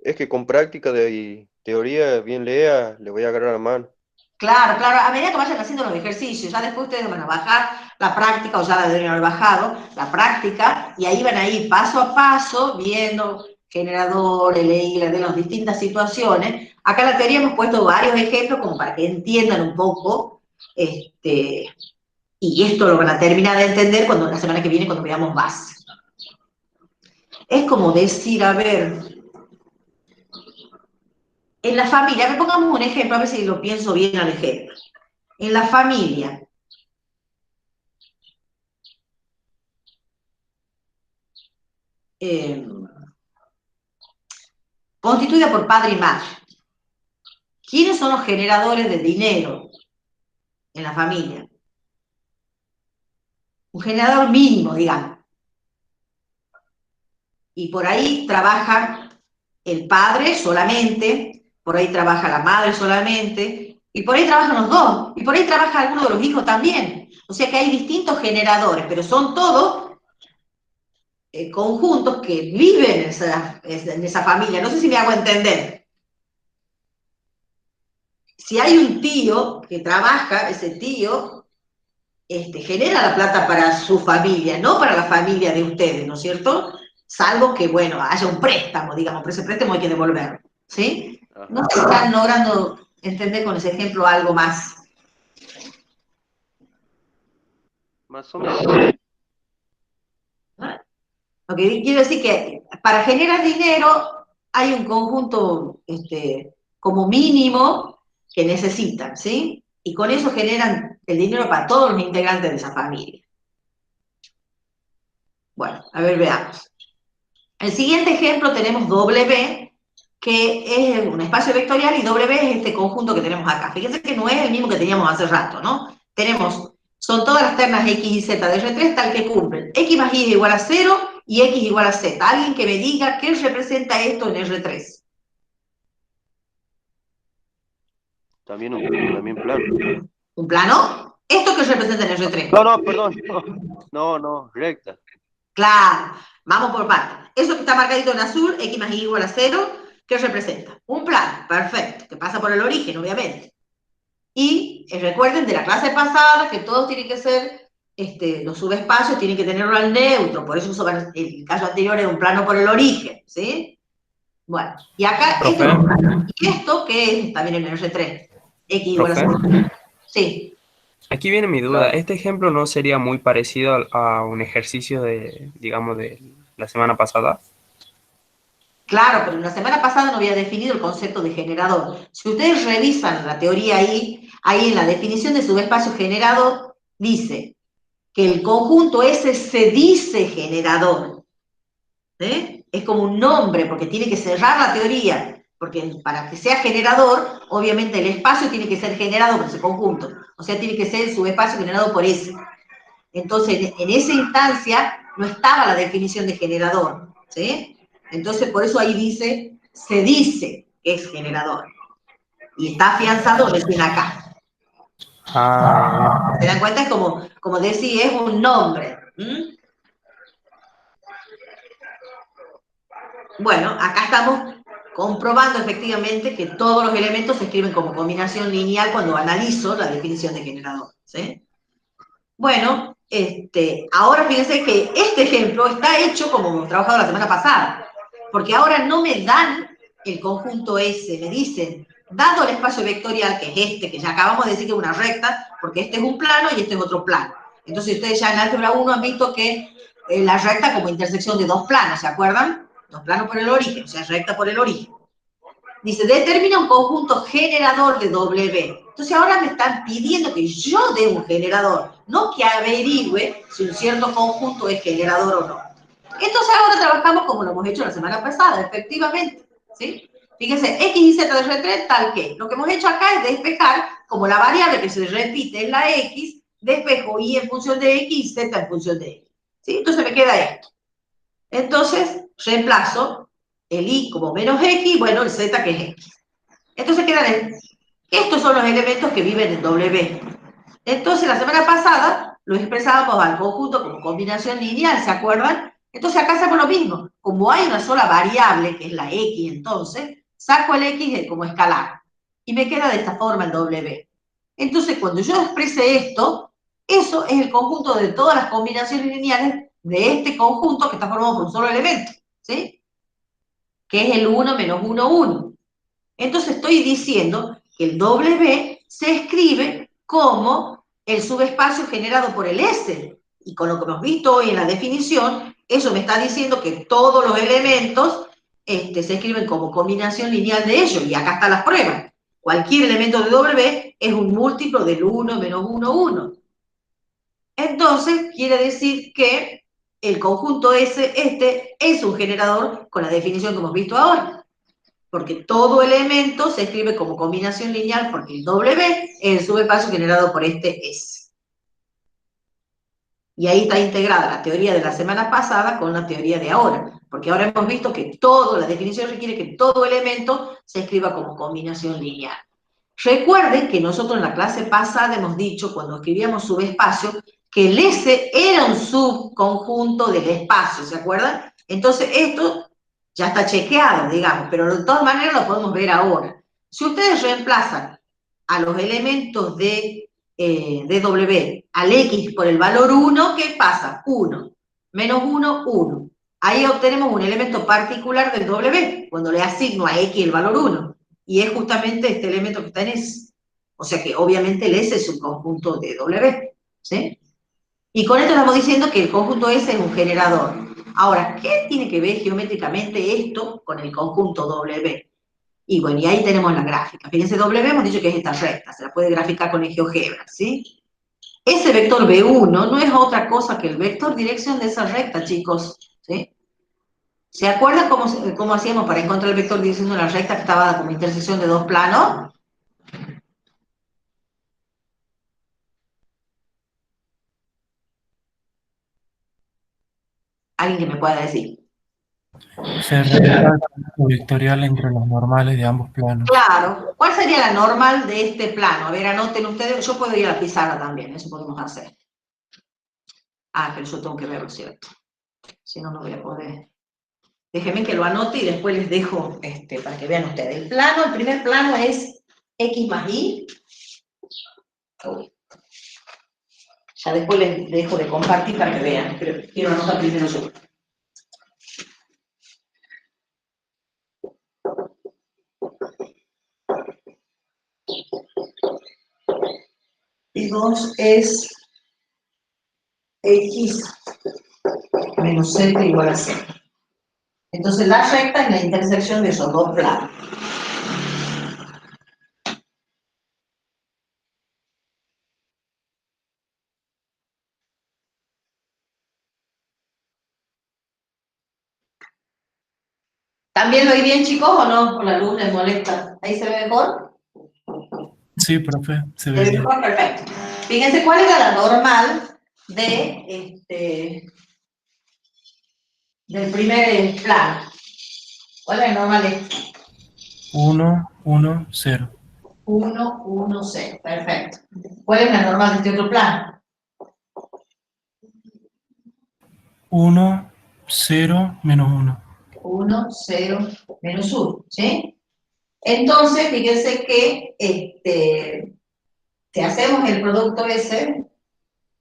Es que con práctica de teoría bien lea, le voy a agarrar la mano. Claro, claro, a medida que vayan haciendo los ejercicios, ya después ustedes van a bajar la práctica, o ya la deben haber bajado, la práctica, y ahí van a ir paso a paso, viendo generadores, leyes de las distintas situaciones. Acá en la teoría hemos puesto varios ejemplos como para que entiendan un poco, y esto lo van a terminar de entender cuando la semana que viene, cuando veamos base. Es como decir, a ver, en la familia, me pongamos un ejemplo, a ver si lo pienso bien al ejemplo. En la familia, constituida por padre y madre. ¿Quiénes son los generadores de dinero en la familia? Un generador mínimo, digamos. Y por ahí trabaja el padre solamente, por ahí trabaja la madre solamente, y por ahí trabajan los dos, y por ahí trabaja alguno de los hijos también. O sea que hay distintos generadores, pero son todos conjuntos que viven en esa familia. No sé si me hago entender. Si hay un tío que trabaja, ese tío genera la plata para su familia, no para la familia de ustedes, ¿no es cierto? Salvo que, bueno, haya un préstamo, digamos, pero ese préstamo hay que devolver, ¿sí? No sé si están logrando entender con ese ejemplo algo más. Más o menos. Lo que quiero decir que para generar dinero hay un conjunto como mínimo que necesitan, ¿sí? Y con eso generan el dinero para todos los integrantes de esa familia. Bueno, a ver, veamos. El siguiente ejemplo tenemos W, que es un espacio vectorial, y W es este conjunto que tenemos acá. Fíjense que no es el mismo que teníamos hace rato, ¿no? Son todas las ternas X y Z de R3 tal que cumplen. X más Y es igual a 0 y X igual a Z. Alguien que me diga qué representa esto en R3. También plano. ¿Un plano? ¿Esto qué representa en R3? No, perdón. No, recta. Claro, vamos por partes. Eso que está marcadito en azul, X más Y igual a 0, ¿qué representa? Un plano, perfecto, que pasa por el origen, obviamente. Y recuerden de la clase pasada que todos tienen que ser, los subespacios tienen que tenerlo al neutro, por eso el caso anterior era un plano por el origen, ¿sí? Bueno, y acá este es un Profe, plano. ¿Y esto qué es también en el R3? X igual a profe, 0. Sí, aquí viene mi duda. Claro. ¿Este ejemplo no sería muy parecido a un ejercicio de, digamos, de la semana pasada? claro, pero la semana pasada no había definido el concepto de generador. Si ustedes revisan la teoría ahí en la definición de subespacio generado, dice que el conjunto ese se dice generador. Es como un nombre, porque tiene que cerrar la teoría, porque para que sea generador, obviamente el espacio tiene que ser generado por ese conjunto, o sea, tiene que ser el subespacio generado por ese. Entonces, en esa instancia no estaba la definición de generador, ¿sí? Entonces, por eso ahí se dice que es generador, y está afianzado recién acá. Ah, ¿Se dan cuenta? Es como decir, es un nombre. Bueno, acá estamos comprobando efectivamente que todos los elementos se escriben como combinación lineal cuando analizo la definición de generador, ¿sí? Bueno, ahora fíjense que este ejemplo está hecho como hemos trabajado la semana pasada, porque ahora no me dan el conjunto S, me dicen, dado el espacio vectorial, que es que ya acabamos de decir que es una recta, porque este es un plano y este es otro plano. Entonces ustedes ya en álgebra 1 han visto que la recta como intersección de dos planos, ¿se acuerdan? Dos planos por el origen, o sea, recta por el origen. Dice, determina un conjunto generador de W. Entonces ahora me están pidiendo que yo dé un generador, no que averigüe si un cierto conjunto es generador o no. Entonces ahora trabajamos como lo hemos hecho la semana pasada, efectivamente, ¿sí? Fíjense, X y Z de R3 tal que. Lo que hemos hecho acá es despejar, como la variable que se repite es la X, despejo Y en función de X y Z en función de X. ¿Sí? Entonces me queda esto. Entonces, reemplazo el Y como menos X, bueno, el Z que es X. Entonces estos son los elementos que viven en W. Entonces, la semana pasada lo expresábamos al conjunto como combinación lineal, ¿se acuerdan? Entonces acá hacemos lo mismo. Como hay una sola variable, que es la X, entonces, saco el X como escalar. Y me queda de esta forma el W. Entonces, cuando yo exprese esto, eso es el conjunto de todas las combinaciones lineales de este conjunto que está formado por un solo elemento, ¿sí? Que es el 1 menos 1, 1. Entonces estoy diciendo que el W se escribe como el subespacio generado por el S. Y con lo que hemos visto hoy en la definición, eso me está diciendo que todos los elementos se escriben como combinación lineal de ellos. Y acá están las pruebas. Cualquier elemento de W es un múltiplo del 1 menos 1, 1. Entonces, quiere decir que el conjunto S, es un generador con la definición que hemos visto ahora. Porque todo elemento se escribe como combinación lineal porque el W es el subespacio generado por este S. Y ahí está integrada la teoría de la semana pasada con la teoría de ahora. Porque ahora hemos visto que la definición requiere que todo elemento se escriba como combinación lineal. Recuerden que nosotros en la clase pasada hemos dicho, cuando escribíamos subespacio, que el S era un subconjunto del espacio, ¿se acuerdan? Entonces esto ya está chequeado, digamos, pero de todas maneras lo podemos ver ahora. Si ustedes reemplazan a los elementos de W al X por el valor 1, ¿qué pasa? 1, menos 1, 1. Ahí obtenemos un elemento particular del W, cuando le asigno a X el valor 1. Y es justamente este elemento que está en S. O sea que obviamente el S es un conjunto de W, ¿sí? Y con esto estamos diciendo que el conjunto S es un generador. Ahora, ¿qué tiene que ver geométricamente esto con el conjunto W? Y bueno, y ahí tenemos la gráfica. Fíjense, W hemos dicho que es esta recta, se la puede graficar con el GeoGebra, ¿sí? Ese vector B1 no es otra cosa que el vector dirección de esa recta, chicos, ¿sí? ¿Se acuerdan cómo hacíamos para encontrar el vector dirección de una recta que estaba como intersección de dos planos? ¿Alguien que me pueda decir? Se realiza el cálculo vectorial entre los normales de ambos planos. Claro. ¿Cuál sería la normal de este plano? A ver, anoten ustedes. Yo puedo ir a la pizarra también, eso podemos hacer. Ah, pero yo tengo que verlo, ¿cierto? Si no, no voy a poder. Déjenme que lo anote y después les dejo para que vean ustedes. El primer plano es X más Y. Uy. Ya después les dejo de compartir para que vean, pero quiero anotar primero yo. Y 2 es X menos Z igual a Z. Entonces la recta es la intersección de esos dos planos. ¿También lo oí bien, chicos, o no? Por la luz les molesta. ¿Ahí se ve mejor? Sí, profe, se ¿Se ve ve bien. mejor? Perfecto. Fíjense cuál era la normal del primer plano. ¿Cuál es la normal de 1, 1, 0. 1, 1, 0? Perfecto. ¿Cuál es la normal de este otro plano? 1, 0, menos 1. 1, 0, menos 1, ¿sí? Entonces, fíjense que si hacemos el producto ese,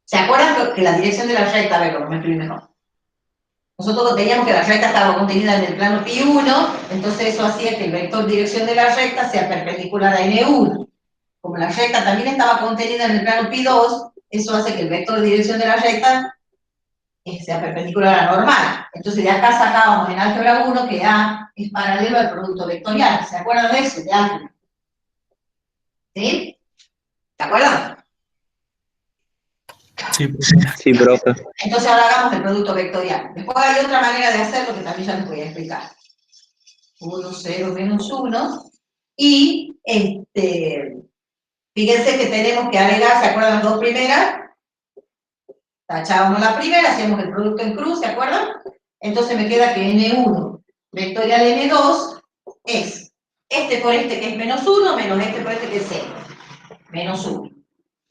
¿se acuerdan que la dirección de la recta, a ver, lo me escribí mejor? Nosotros teníamos que la recta estaba contenida en el plano pi1, entonces eso hacía que el vector dirección de la recta sea perpendicular a n1. Como la recta también estaba contenida en el plano pi2, eso hace que el vector de dirección de la recta sea perpendicular a la normal. Entonces de acá sacábamos en álgebra 1 que A es paralelo al producto vectorial. ¿Se acuerdan de eso? De álgebra. ¿Sí? ¿Se acuerdan? Sí, profe. Sí, profe. Entonces ahora hagamos el producto vectorial. Después hay otra manera de hacerlo que también ya les voy a explicar. 1, 0, menos 1. Y fíjense que tenemos que agregar, ¿se acuerdan las dos primeras? Tachábamos la primera, hacíamos el producto en cruz, ¿se acuerdan? Entonces me queda que N1 vectorial N2 es este por este que es menos 1, menos este por este que es 0. Menos 1.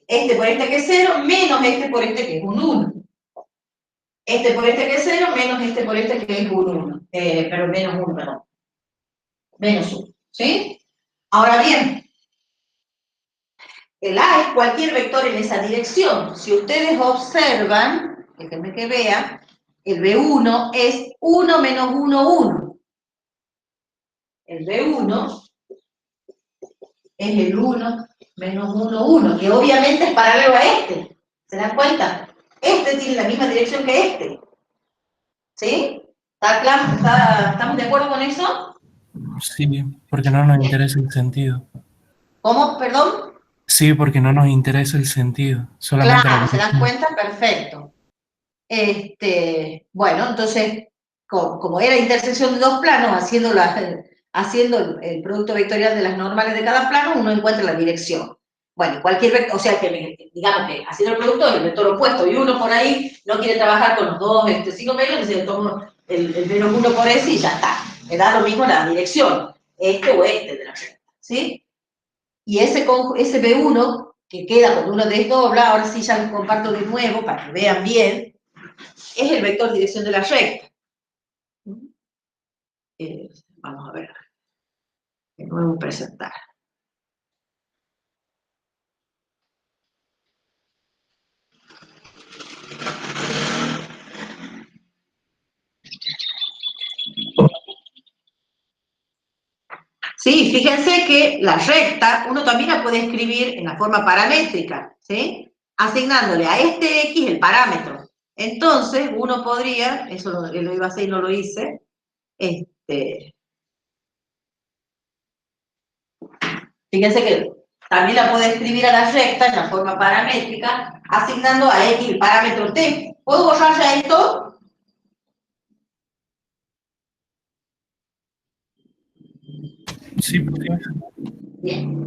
Este por este que es 0, menos este por este que es un 1. Este por este que es 0, menos este por este que es un 1. Pero menos 1, perdón. Menos 1. ¿Sí? Ahora bien, el A es cualquier vector en esa dirección. Si ustedes observan, déjenme que vean, el B1 es 1 menos 1, 1. El B1 es el 1 menos 1, 1, que obviamente es paralelo a este. ¿Se dan cuenta? Este tiene la misma dirección que este. ¿Sí? ¿Está claro? ¿Estamos de acuerdo con eso? Sí, porque no nos interesa el sentido. ¿Cómo? ¿Perdón? Sí, porque no nos interesa el sentido, solamente la Claro, ¿se dan dirección. cuenta? Perfecto. Bueno, entonces, como era intersección de dos planos, haciendo el producto vectorial de las normales de cada plano, uno encuentra la dirección. Bueno, cualquier vector, o sea, digamos que haciendo el producto es el vector opuesto, y uno por ahí no quiere trabajar con los dos signos medios, entonces tomo el menos uno por ese y ya está. Me da lo mismo la dirección, este o este de la recta, ¿sí? Y ese B1, que queda cuando uno desdobla, ahora sí ya lo comparto de nuevo para que vean bien, es el vector dirección de la recta. Vamos a ver, de nuevo presentar. Sí, fíjense que la recta uno también la puede escribir en la forma paramétrica, ¿sí? Asignándole a este X el parámetro. Entonces, uno podría, eso lo iba a hacer y no lo hice, fíjense que también la puedo escribir a la recta en la forma paramétrica, asignando a X el parámetro T. ¿Puedo borrar ya esto? Sí, profe. Bien.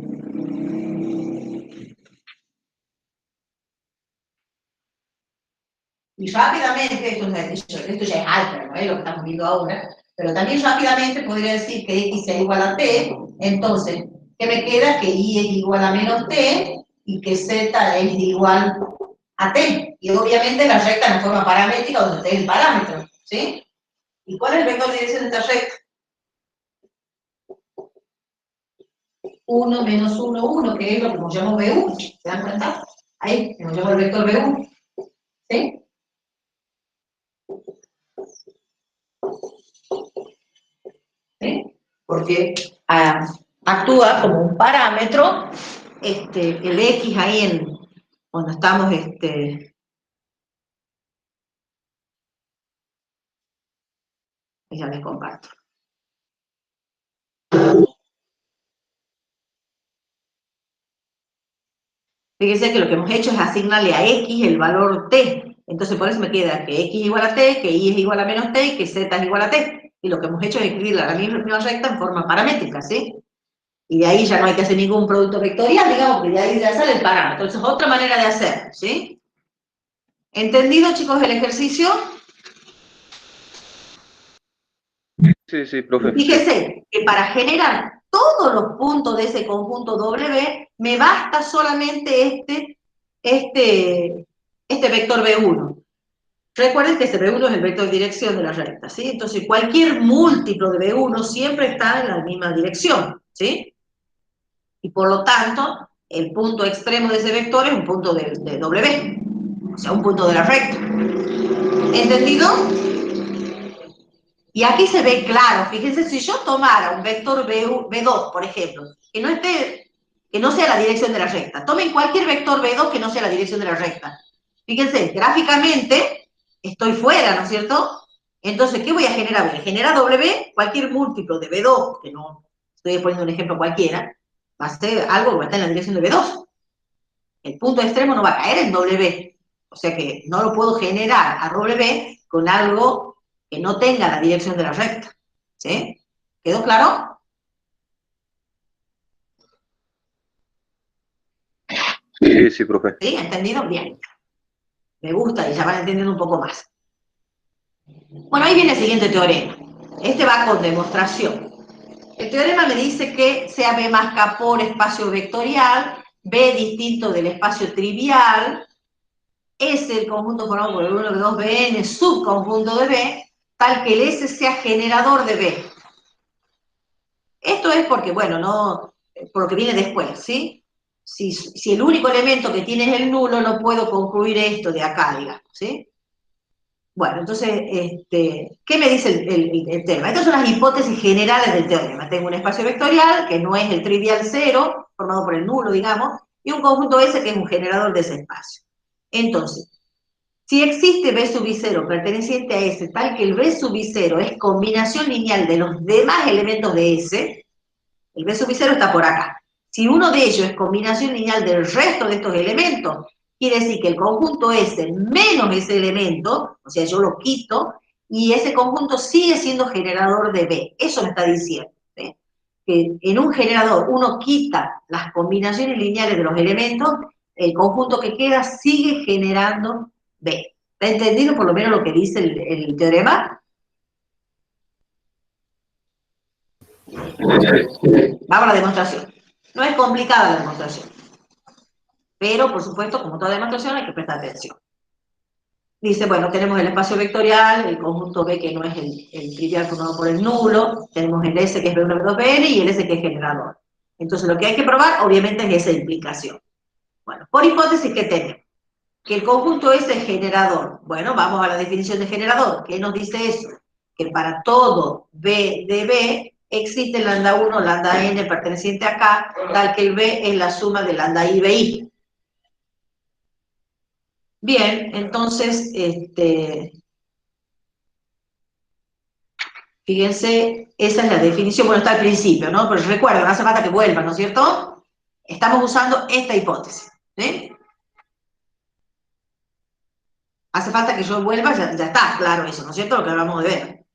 Y rápidamente, esto ya es álgebra, ¿no es lo que estamos viendo ahora? Pero también rápidamente podría decir que X es igual a T, entonces, ¿qué me queda? Que Y es igual a menos T y que Z es igual a T. Y obviamente la recta en la forma paramétrica donde T es el parámetro, ¿sí? ¿Y cuál es el vector de dirección de esta recta? 1 menos 1, 1, que es lo que nos llamo B1, ¿se dan cuenta? Ahí, que nos llama el vector B1, ¿sí? ¿Sí? Porque actúa como un parámetro, el X ahí cuando estamos, ya les comparto. Fíjense que lo que hemos hecho es asignarle a X el valor T. Entonces por eso me queda que X es igual a T, que Y es igual a menos T y que Z es igual a T. Y lo que hemos hecho es escribir la misma recta en forma paramétrica, ¿sí? Y de ahí ya no hay que hacer ningún producto vectorial, digamos, que de ahí ya sale el parámetro. Entonces es otra manera de hacer, ¿sí? ¿Entendido, chicos, el ejercicio? Sí, sí, profe. Fíjese que para generar todos los puntos de ese conjunto W, me basta solamente este vector B1. Recuerden que este B1 es el vector de dirección de la recta, ¿sí? Entonces cualquier múltiplo de B1 siempre está en la misma dirección, ¿sí? Y por lo tanto, el punto extremo de ese vector es un punto de W, o sea, un punto de la recta. ¿Entendido? Y aquí se ve claro, fíjense, si yo tomara un vector B2, por ejemplo, que no sea la dirección de la recta, tomen cualquier vector B2 que no sea la dirección de la recta. Fíjense, gráficamente estoy fuera, ¿no es cierto? Entonces, ¿qué voy a generar? Voy a generar W, cualquier múltiplo de B2, que no estoy poniendo un ejemplo cualquiera, va a ser algo que va a estar en la dirección de B2. El punto extremo no va a caer en W, o sea que no lo puedo generar a W con algo que no tenga la dirección de la recta, ¿sí? ¿Quedó claro? Sí, sí, profe. ¿Sí? ¿Entendido? Bien. Me gusta y ya van entendiendo un poco más. Bueno, ahí viene el siguiente teorema. Este va con demostración. El teorema me dice que sea B más K por espacio vectorial, B distinto del espacio trivial, S el conjunto formado por el 1, B2, Bn, subconjunto de B, tal que el S sea generador de B. Esto es porque, bueno, no, por lo que viene después, ¿sí? Si el único elemento que tiene es el nulo, no puedo concluir esto de acá, digamos, ¿sí? Bueno, entonces, ¿qué me dice el teorema? Estas son las hipótesis generales del teorema. Tengo un espacio vectorial, que no es el trivial cero, formado por el nulo, digamos, y un conjunto S que es un generador de ese espacio. Entonces, si existe B sub I0 perteneciente a S, tal que el B sub I0 es combinación lineal de los demás elementos de S, el B sub I0 está por acá. Si uno de ellos es combinación lineal del resto de estos elementos, quiere decir que el conjunto S menos ese elemento, o sea, yo lo quito, y ese conjunto sigue siendo generador de B. Eso me está diciendo, ¿sí? Que en un generador uno quita las combinaciones lineales de los elementos, el conjunto que queda sigue generando B. ¿Está entendido por lo menos lo que dice el teorema? Vamos a la demostración. No es complicada la demostración, pero por supuesto, como toda demostración, hay que prestar atención. Dice, bueno, tenemos el espacio vectorial, el conjunto B que no es el trivial formado por el nulo, tenemos el S que es B1, B2, Bn y el S que es generador. Entonces lo que hay que probar, obviamente, es esa implicación. Bueno, por hipótesis, ¿qué tenemos? Que el conjunto S es generador. Bueno, vamos a la definición de generador. ¿Qué nos dice eso? Que para todo B de B existe lambda 1, lambda n perteneciente a K, tal que el B es la suma de lambda I, BI. Bien, entonces, fíjense, esa es la definición, bueno, está al principio, ¿no? Pero recuerden, no hace falta que vuelvan, ¿no es cierto? Estamos usando esta hipótesis, ¿sí? Hace falta que yo vuelva, ya está claro eso, ¿no es cierto? Lo que acabamos de ver.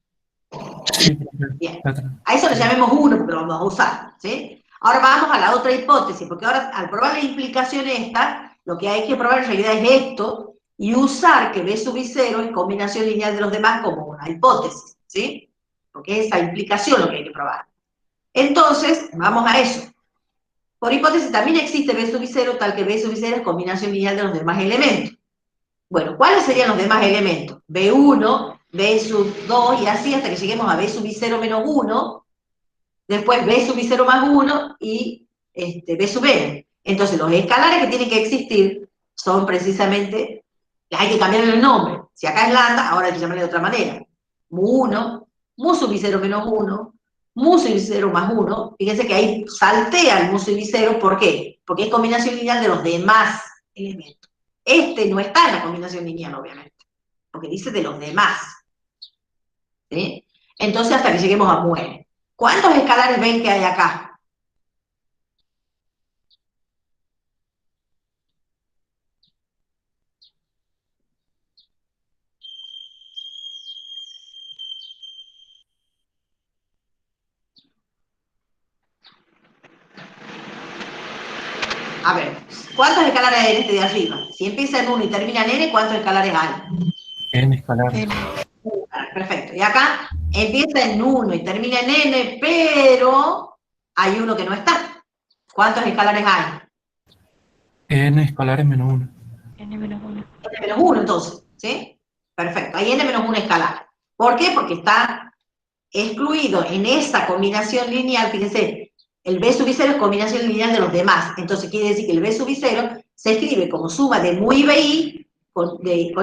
Sí, profe. Bien. Está atrás. A eso le llamemos 1, porque lo vamos a usar, ¿sí? Ahora vamos a la otra hipótesis, porque ahora al probar la implicación esta, lo que hay que probar en realidad es esto, y usar que B sub I0 es combinación lineal de los demás como una hipótesis, ¿sí? Porque es esa implicación lo que hay que probar. Entonces, vamos a eso. Por hipótesis también existe B sub I0, tal que B sub I0 es combinación lineal de los demás elementos. Bueno, ¿cuáles serían los demás elementos? B1, B sub 2 y así hasta que lleguemos a B sub I0 menos 1, después B sub I0 más 1 y B sub n. Entonces los escalares que tienen que existir son precisamente, hay que cambiarle el nombre. Si acá es lambda, ahora hay que llamarle de otra manera. Mu1, mu sub I0 menos 1, mu sub I0 más 1. Fíjense que ahí saltea el mu sub I0, ¿por qué? Porque es combinación lineal de los demás elementos. Este no está en la combinación lineal, obviamente, porque dice de los demás. ¿Sí? Entonces, hasta que lleguemos a mu n. ¿Cuántos escalares ven que hay acá? A ver, ¿cuántos escalares hay en este de arriba? Si empieza en 1 y termina en n, ¿cuántos escalares hay? N escalar. N. Perfecto. Y acá empieza en 1 y termina en n, pero hay uno que no está. ¿Cuántos escalares hay? N escalares menos 1. N menos 1. N menos 1, entonces, ¿sí? Perfecto. Hay n menos 1 escalar. ¿Por qué? Porque está excluido en esa combinación lineal, fíjense, el B sub I0 es combinación lineal de los demás. Entonces quiere decir que el B sub I0 se escribe como suma de mu y BI, con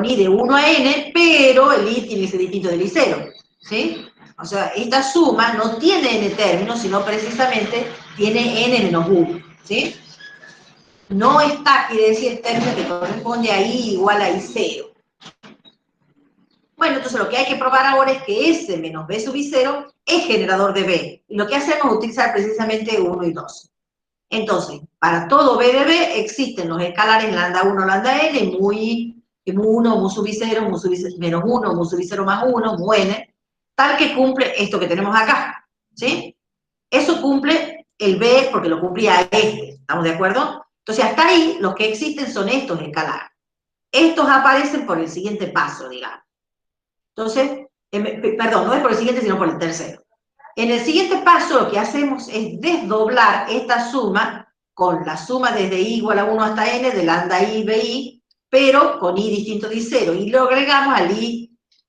I de 1 a n, pero el I tiene que ser distinto del I0, ¿sí? O sea, esta suma no tiene n términos, sino precisamente tiene n menos 1, ¿sí? No está, quiere decir el término que corresponde a I igual a I0. Bueno, entonces lo que hay que probar ahora es que S menos B sub I0 es generador de B. Y lo que hacemos es utilizar precisamente 1 y 2. Entonces, para todo B de B existen los escalares lambda 1, lambda n, mu 1, mu sub I0, mu sub I0 menos 1, mu sub I0 más 1, mu n, tal que cumple esto que tenemos acá, ¿sí? Eso cumple el B porque lo cumplía este, ¿estamos de acuerdo? Entonces, hasta ahí los que existen son estos escalares. Estos aparecen por el siguiente paso, digamos. Entonces, perdón, no es por el siguiente, sino por el tercero. En el siguiente paso lo que hacemos es desdoblar esta suma con la suma desde i igual a 1 hasta n de lambda i bi, pero con i distinto de i0, y lo agregamos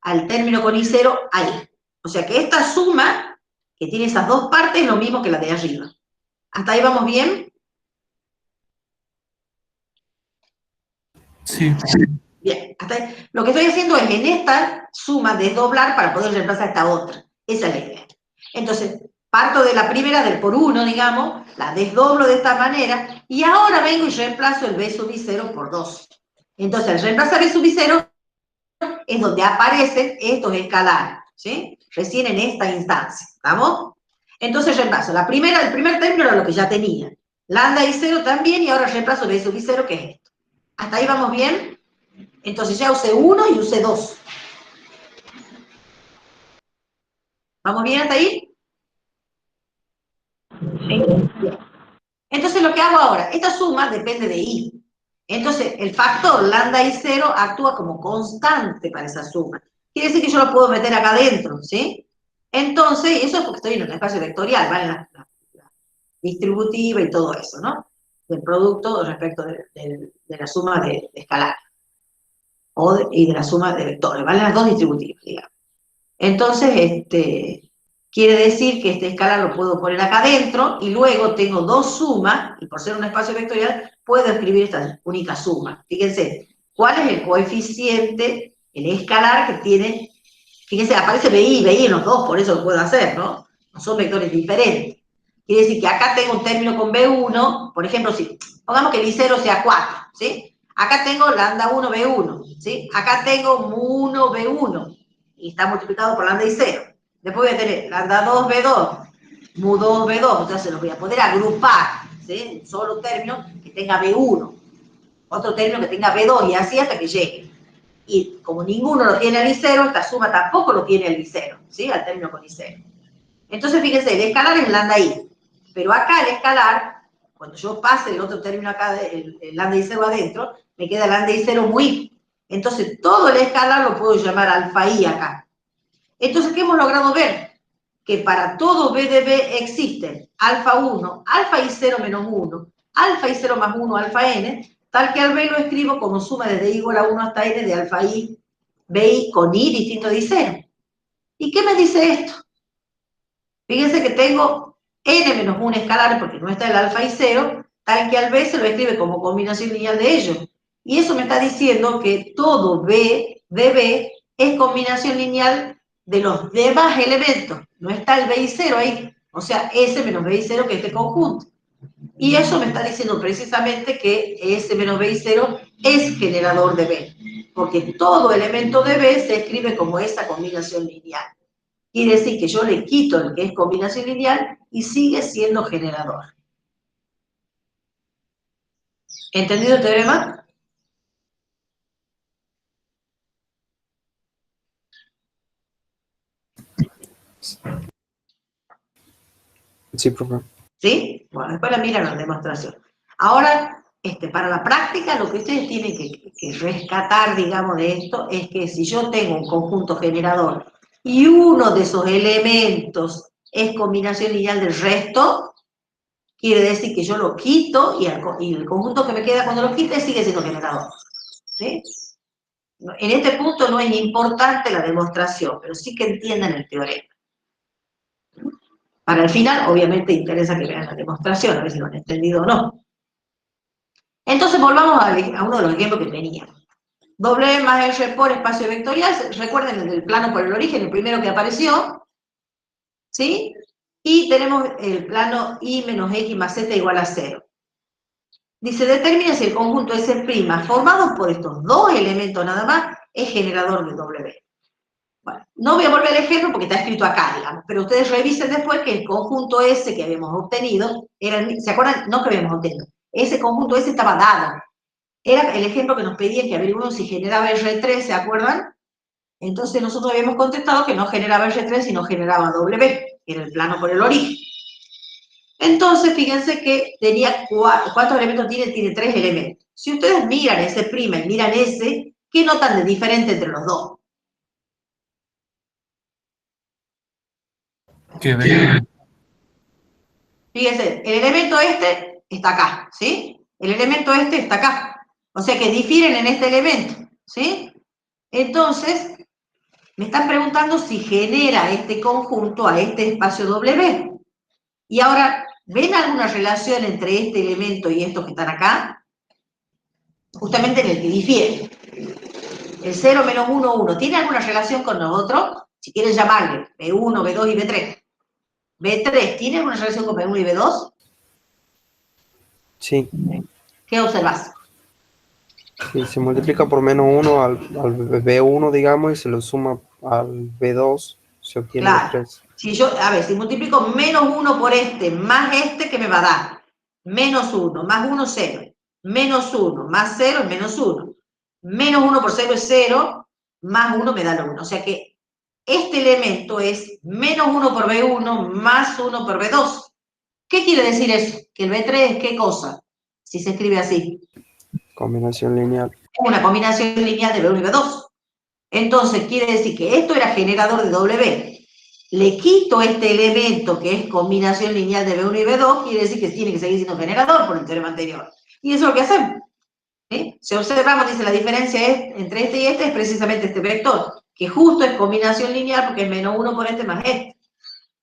al término con i0 a i. O sea que esta suma, que tiene esas dos partes, es lo mismo que la de arriba. ¿Hasta ahí vamos bien? Sí. Bien, hasta ahí. Lo que estoy haciendo es en esta suma desdoblar para poder reemplazar esta otra. Esa es la idea. Entonces, parto de la primera, del por 1, digamos, la desdoblo de esta manera, y ahora vengo y reemplazo el B sub I0 por 2. Entonces, al reemplazar B sub I0 es donde aparecen estos escalares, ¿sí? Recién en esta instancia, ¿estamos? Entonces reemplazo. El primer término era lo que ya tenía. Lambda I0 también, y ahora reemplazo B sub I0, que es esto. ¿Hasta ahí vamos bien? Entonces ya usé 1 y usé 2. ¿Vamos bien hasta ahí? Sí. Entonces lo que hago ahora, esta suma depende de i. Entonces el factor lambda I0 actúa como constante para esa suma. Quiere decir que yo lo puedo meter acá adentro, ¿sí? Entonces, eso es porque estoy en un espacio vectorial, ¿vale? La distributiva y todo eso, ¿no? Del producto respecto de la suma de escalares. Y de la suma de vectores, ¿vale? Las dos distributivas, digamos. Entonces, quiere decir que este escalar lo puedo poner acá adentro, y luego tengo dos sumas, y por ser un espacio vectorial, puedo escribir esta única suma. Fíjense, ¿cuál es el coeficiente, el escalar que tiene? Fíjense, aparece BI en los dos, por eso lo puedo hacer, ¿no? No son vectores diferentes. Quiere decir que acá tengo un término con B1, por ejemplo, si pongamos que el I0 sea 4, ¿sí? Acá tengo lambda 1, B1, ¿sí? Acá tengo mu1, B1, y está multiplicado por lambda y 0. Después voy a tener lambda 2, B2, mu2, B2, entonces los voy a poder agrupar, ¿sí? Un solo término que tenga B1, otro término que tenga B2, y así hasta que llegue. Y como ninguno lo tiene al I0, esta suma tampoco lo tiene al I0, ¿sí? Al término con I0. Entonces, fíjense, el escalar es lambda I, pero acá el escalar, cuando yo pase el otro término acá, el lambda I0 adentro, me queda lambda I0 muy I. Entonces, todo el escalar lo puedo llamar alfa I acá. Entonces, ¿qué hemos logrado ver? Que para todo B de B existen alfa 1, alfa I0 menos 1, alfa I0 más 1, alfa N, tal que al B lo escribo como suma desde I igual a 1 hasta N de alfa I, BI con I distinto de I0. ¿Y qué me dice esto? Fíjense que tengo N menos 1 escalar, porque no está el alfa y 0, tal que al B se lo escribe como combinación lineal de ellos. Y eso me está diciendo que todo B de B es combinación lineal de los demás elementos. No está el B y 0 ahí. O sea, S menos B y 0 que es este conjunto. Y eso me está diciendo precisamente que S menos B y 0 es generador de B. Porque todo elemento de B se escribe como esa combinación lineal. Quiere decir que yo le quito el que es combinación lineal y sigue siendo generador. ¿Entendido el teorema? Sí, profe. ¿Sí? Bueno, después la miran la demostración. Ahora, para la práctica, lo que ustedes tienen que rescatar, digamos, de esto, es que si yo tengo un conjunto generador y uno de esos elementos es combinación lineal del resto, quiere decir que yo lo quito y el conjunto que me queda cuando lo quite sigue siendo generador. ¿Sí? En este punto no es importante la demostración, pero sí que entiendan el teorema. Para el final, obviamente, interesa que vean la demostración, a ver si lo han entendido o no. Entonces, volvamos a uno de los ejemplos que teníamos. W más R por espacio vectorial, recuerden el del plano por el origen, el primero que apareció, ¿sí? Y tenemos el plano I menos X más Z igual a 0. Dice, determina si el conjunto S' formado por estos dos elementos nada más es generador de W. Bueno, no voy a volver al ejemplo porque está escrito acá, digamos, pero ustedes revisen después que el conjunto S que habíamos obtenido, ¿se acuerdan? No que habíamos obtenido, ese conjunto S estaba dado. Era el ejemplo que nos pedían que averiguemos si generaba R3, ¿se acuerdan? Entonces nosotros habíamos contestado que no generaba R3, sino generaba W, que era el plano por el origen. Entonces, fíjense que tenía, ¿cuántos elementos tiene? Tiene 3 elementos. Si ustedes miran S' y miran S, ¿qué notan de diferente entre los dos? Que ve, Fíjense, el elemento este está acá, ¿sí? El elemento este está acá. O sea que difieren en este elemento, ¿sí? Entonces, me están preguntando si genera este conjunto a este espacio W. Y ahora, ¿ven alguna relación entre este elemento y estos que están acá? Justamente en el que difiere. El 0, menos 1, 1. ¿Tiene alguna relación con nosotros? Si quieren llamarle B1, B2 y B3. ¿B3 tiene alguna relación con B1 y B2? Sí. ¿Qué observas? Sí, se multiplica por menos 1 al B1, digamos, y se lo suma al B2, se obtiene Claro. 3. Si yo, a ver, si multiplico menos 1 por este, más este, ¿qué me va a dar? Menos 1, más 1, 0. Menos 1, más 0 es menos 1. Menos 1 por 0 es 0, más 1 me da lo 1. O sea que este elemento es menos 1 por B1, más 1 por B2. ¿Qué quiere decir eso? Que el B3 es ¿qué cosa? Si se escribe así. Combinación lineal. Es una combinación lineal de B1 y B2. Entonces quiere decir que esto era generador de W. Le quito este elemento que es combinación lineal de B1 y B2, quiere decir que tiene que seguir siendo generador por el teorema anterior. Y eso es lo que hacemos. ¿Sí? Si observamos, dice la diferencia entre este y este es precisamente este vector, que justo es combinación lineal porque es menos 1 por este más este.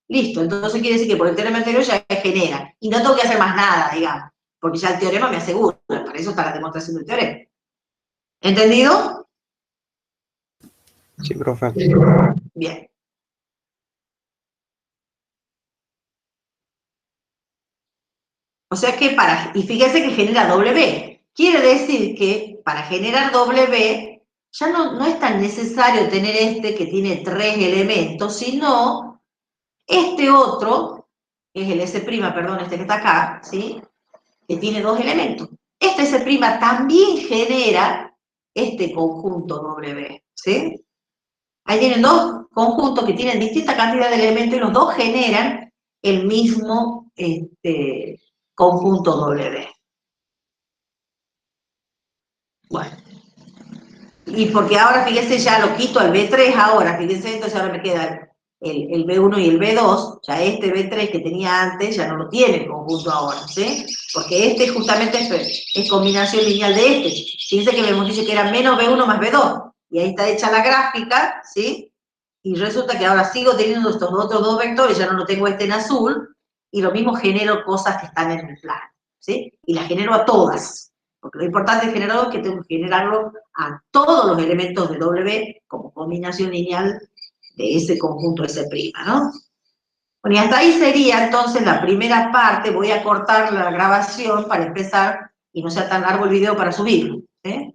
Listo, entonces quiere decir que por el teorema anterior ya genera. Y no tengo que hacer más nada, digamos, porque ya el teorema me asegura. Para eso está la demostración del teorema. ¿Entendido? Sí, profe. Bien. O sea que y fíjese que genera W. Quiere decir que para generar W ya no es tan necesario tener este que tiene 3 elementos, sino este otro, que es el S', perdón, este que está acá, ¿sí? Que tiene 2 elementos. Este S' también genera este conjunto W, ¿sí? Ahí tienen dos conjuntos que tienen distinta cantidad de elementos y los dos generan el mismo conjunto W. Bueno. Y porque ahora, fíjense, ya lo quito al B3 ahora, fíjense, entonces ahora me queda el B1 y el B2, ya este B3 que tenía antes ya no lo tiene el conjunto ahora, ¿sí? Porque este justamente es combinación lineal de este. Fíjense que hemos dicho que era menos B1 más B2, y ahí está hecha la gráfica, ¿sí? Y resulta que ahora sigo teniendo estos otros dos vectores, ya no lo tengo este en azul, y lo mismo genero cosas que están en el plano, ¿sí? Y las genero a todas. Porque lo importante del generador es que tengo que generarlo a todos los elementos de W como combinación lineal de ese conjunto S', ¿no? Bueno, y hasta ahí sería entonces la primera parte. Voy a cortar la grabación para empezar y no sea tan largo el video para subirlo, ¿eh?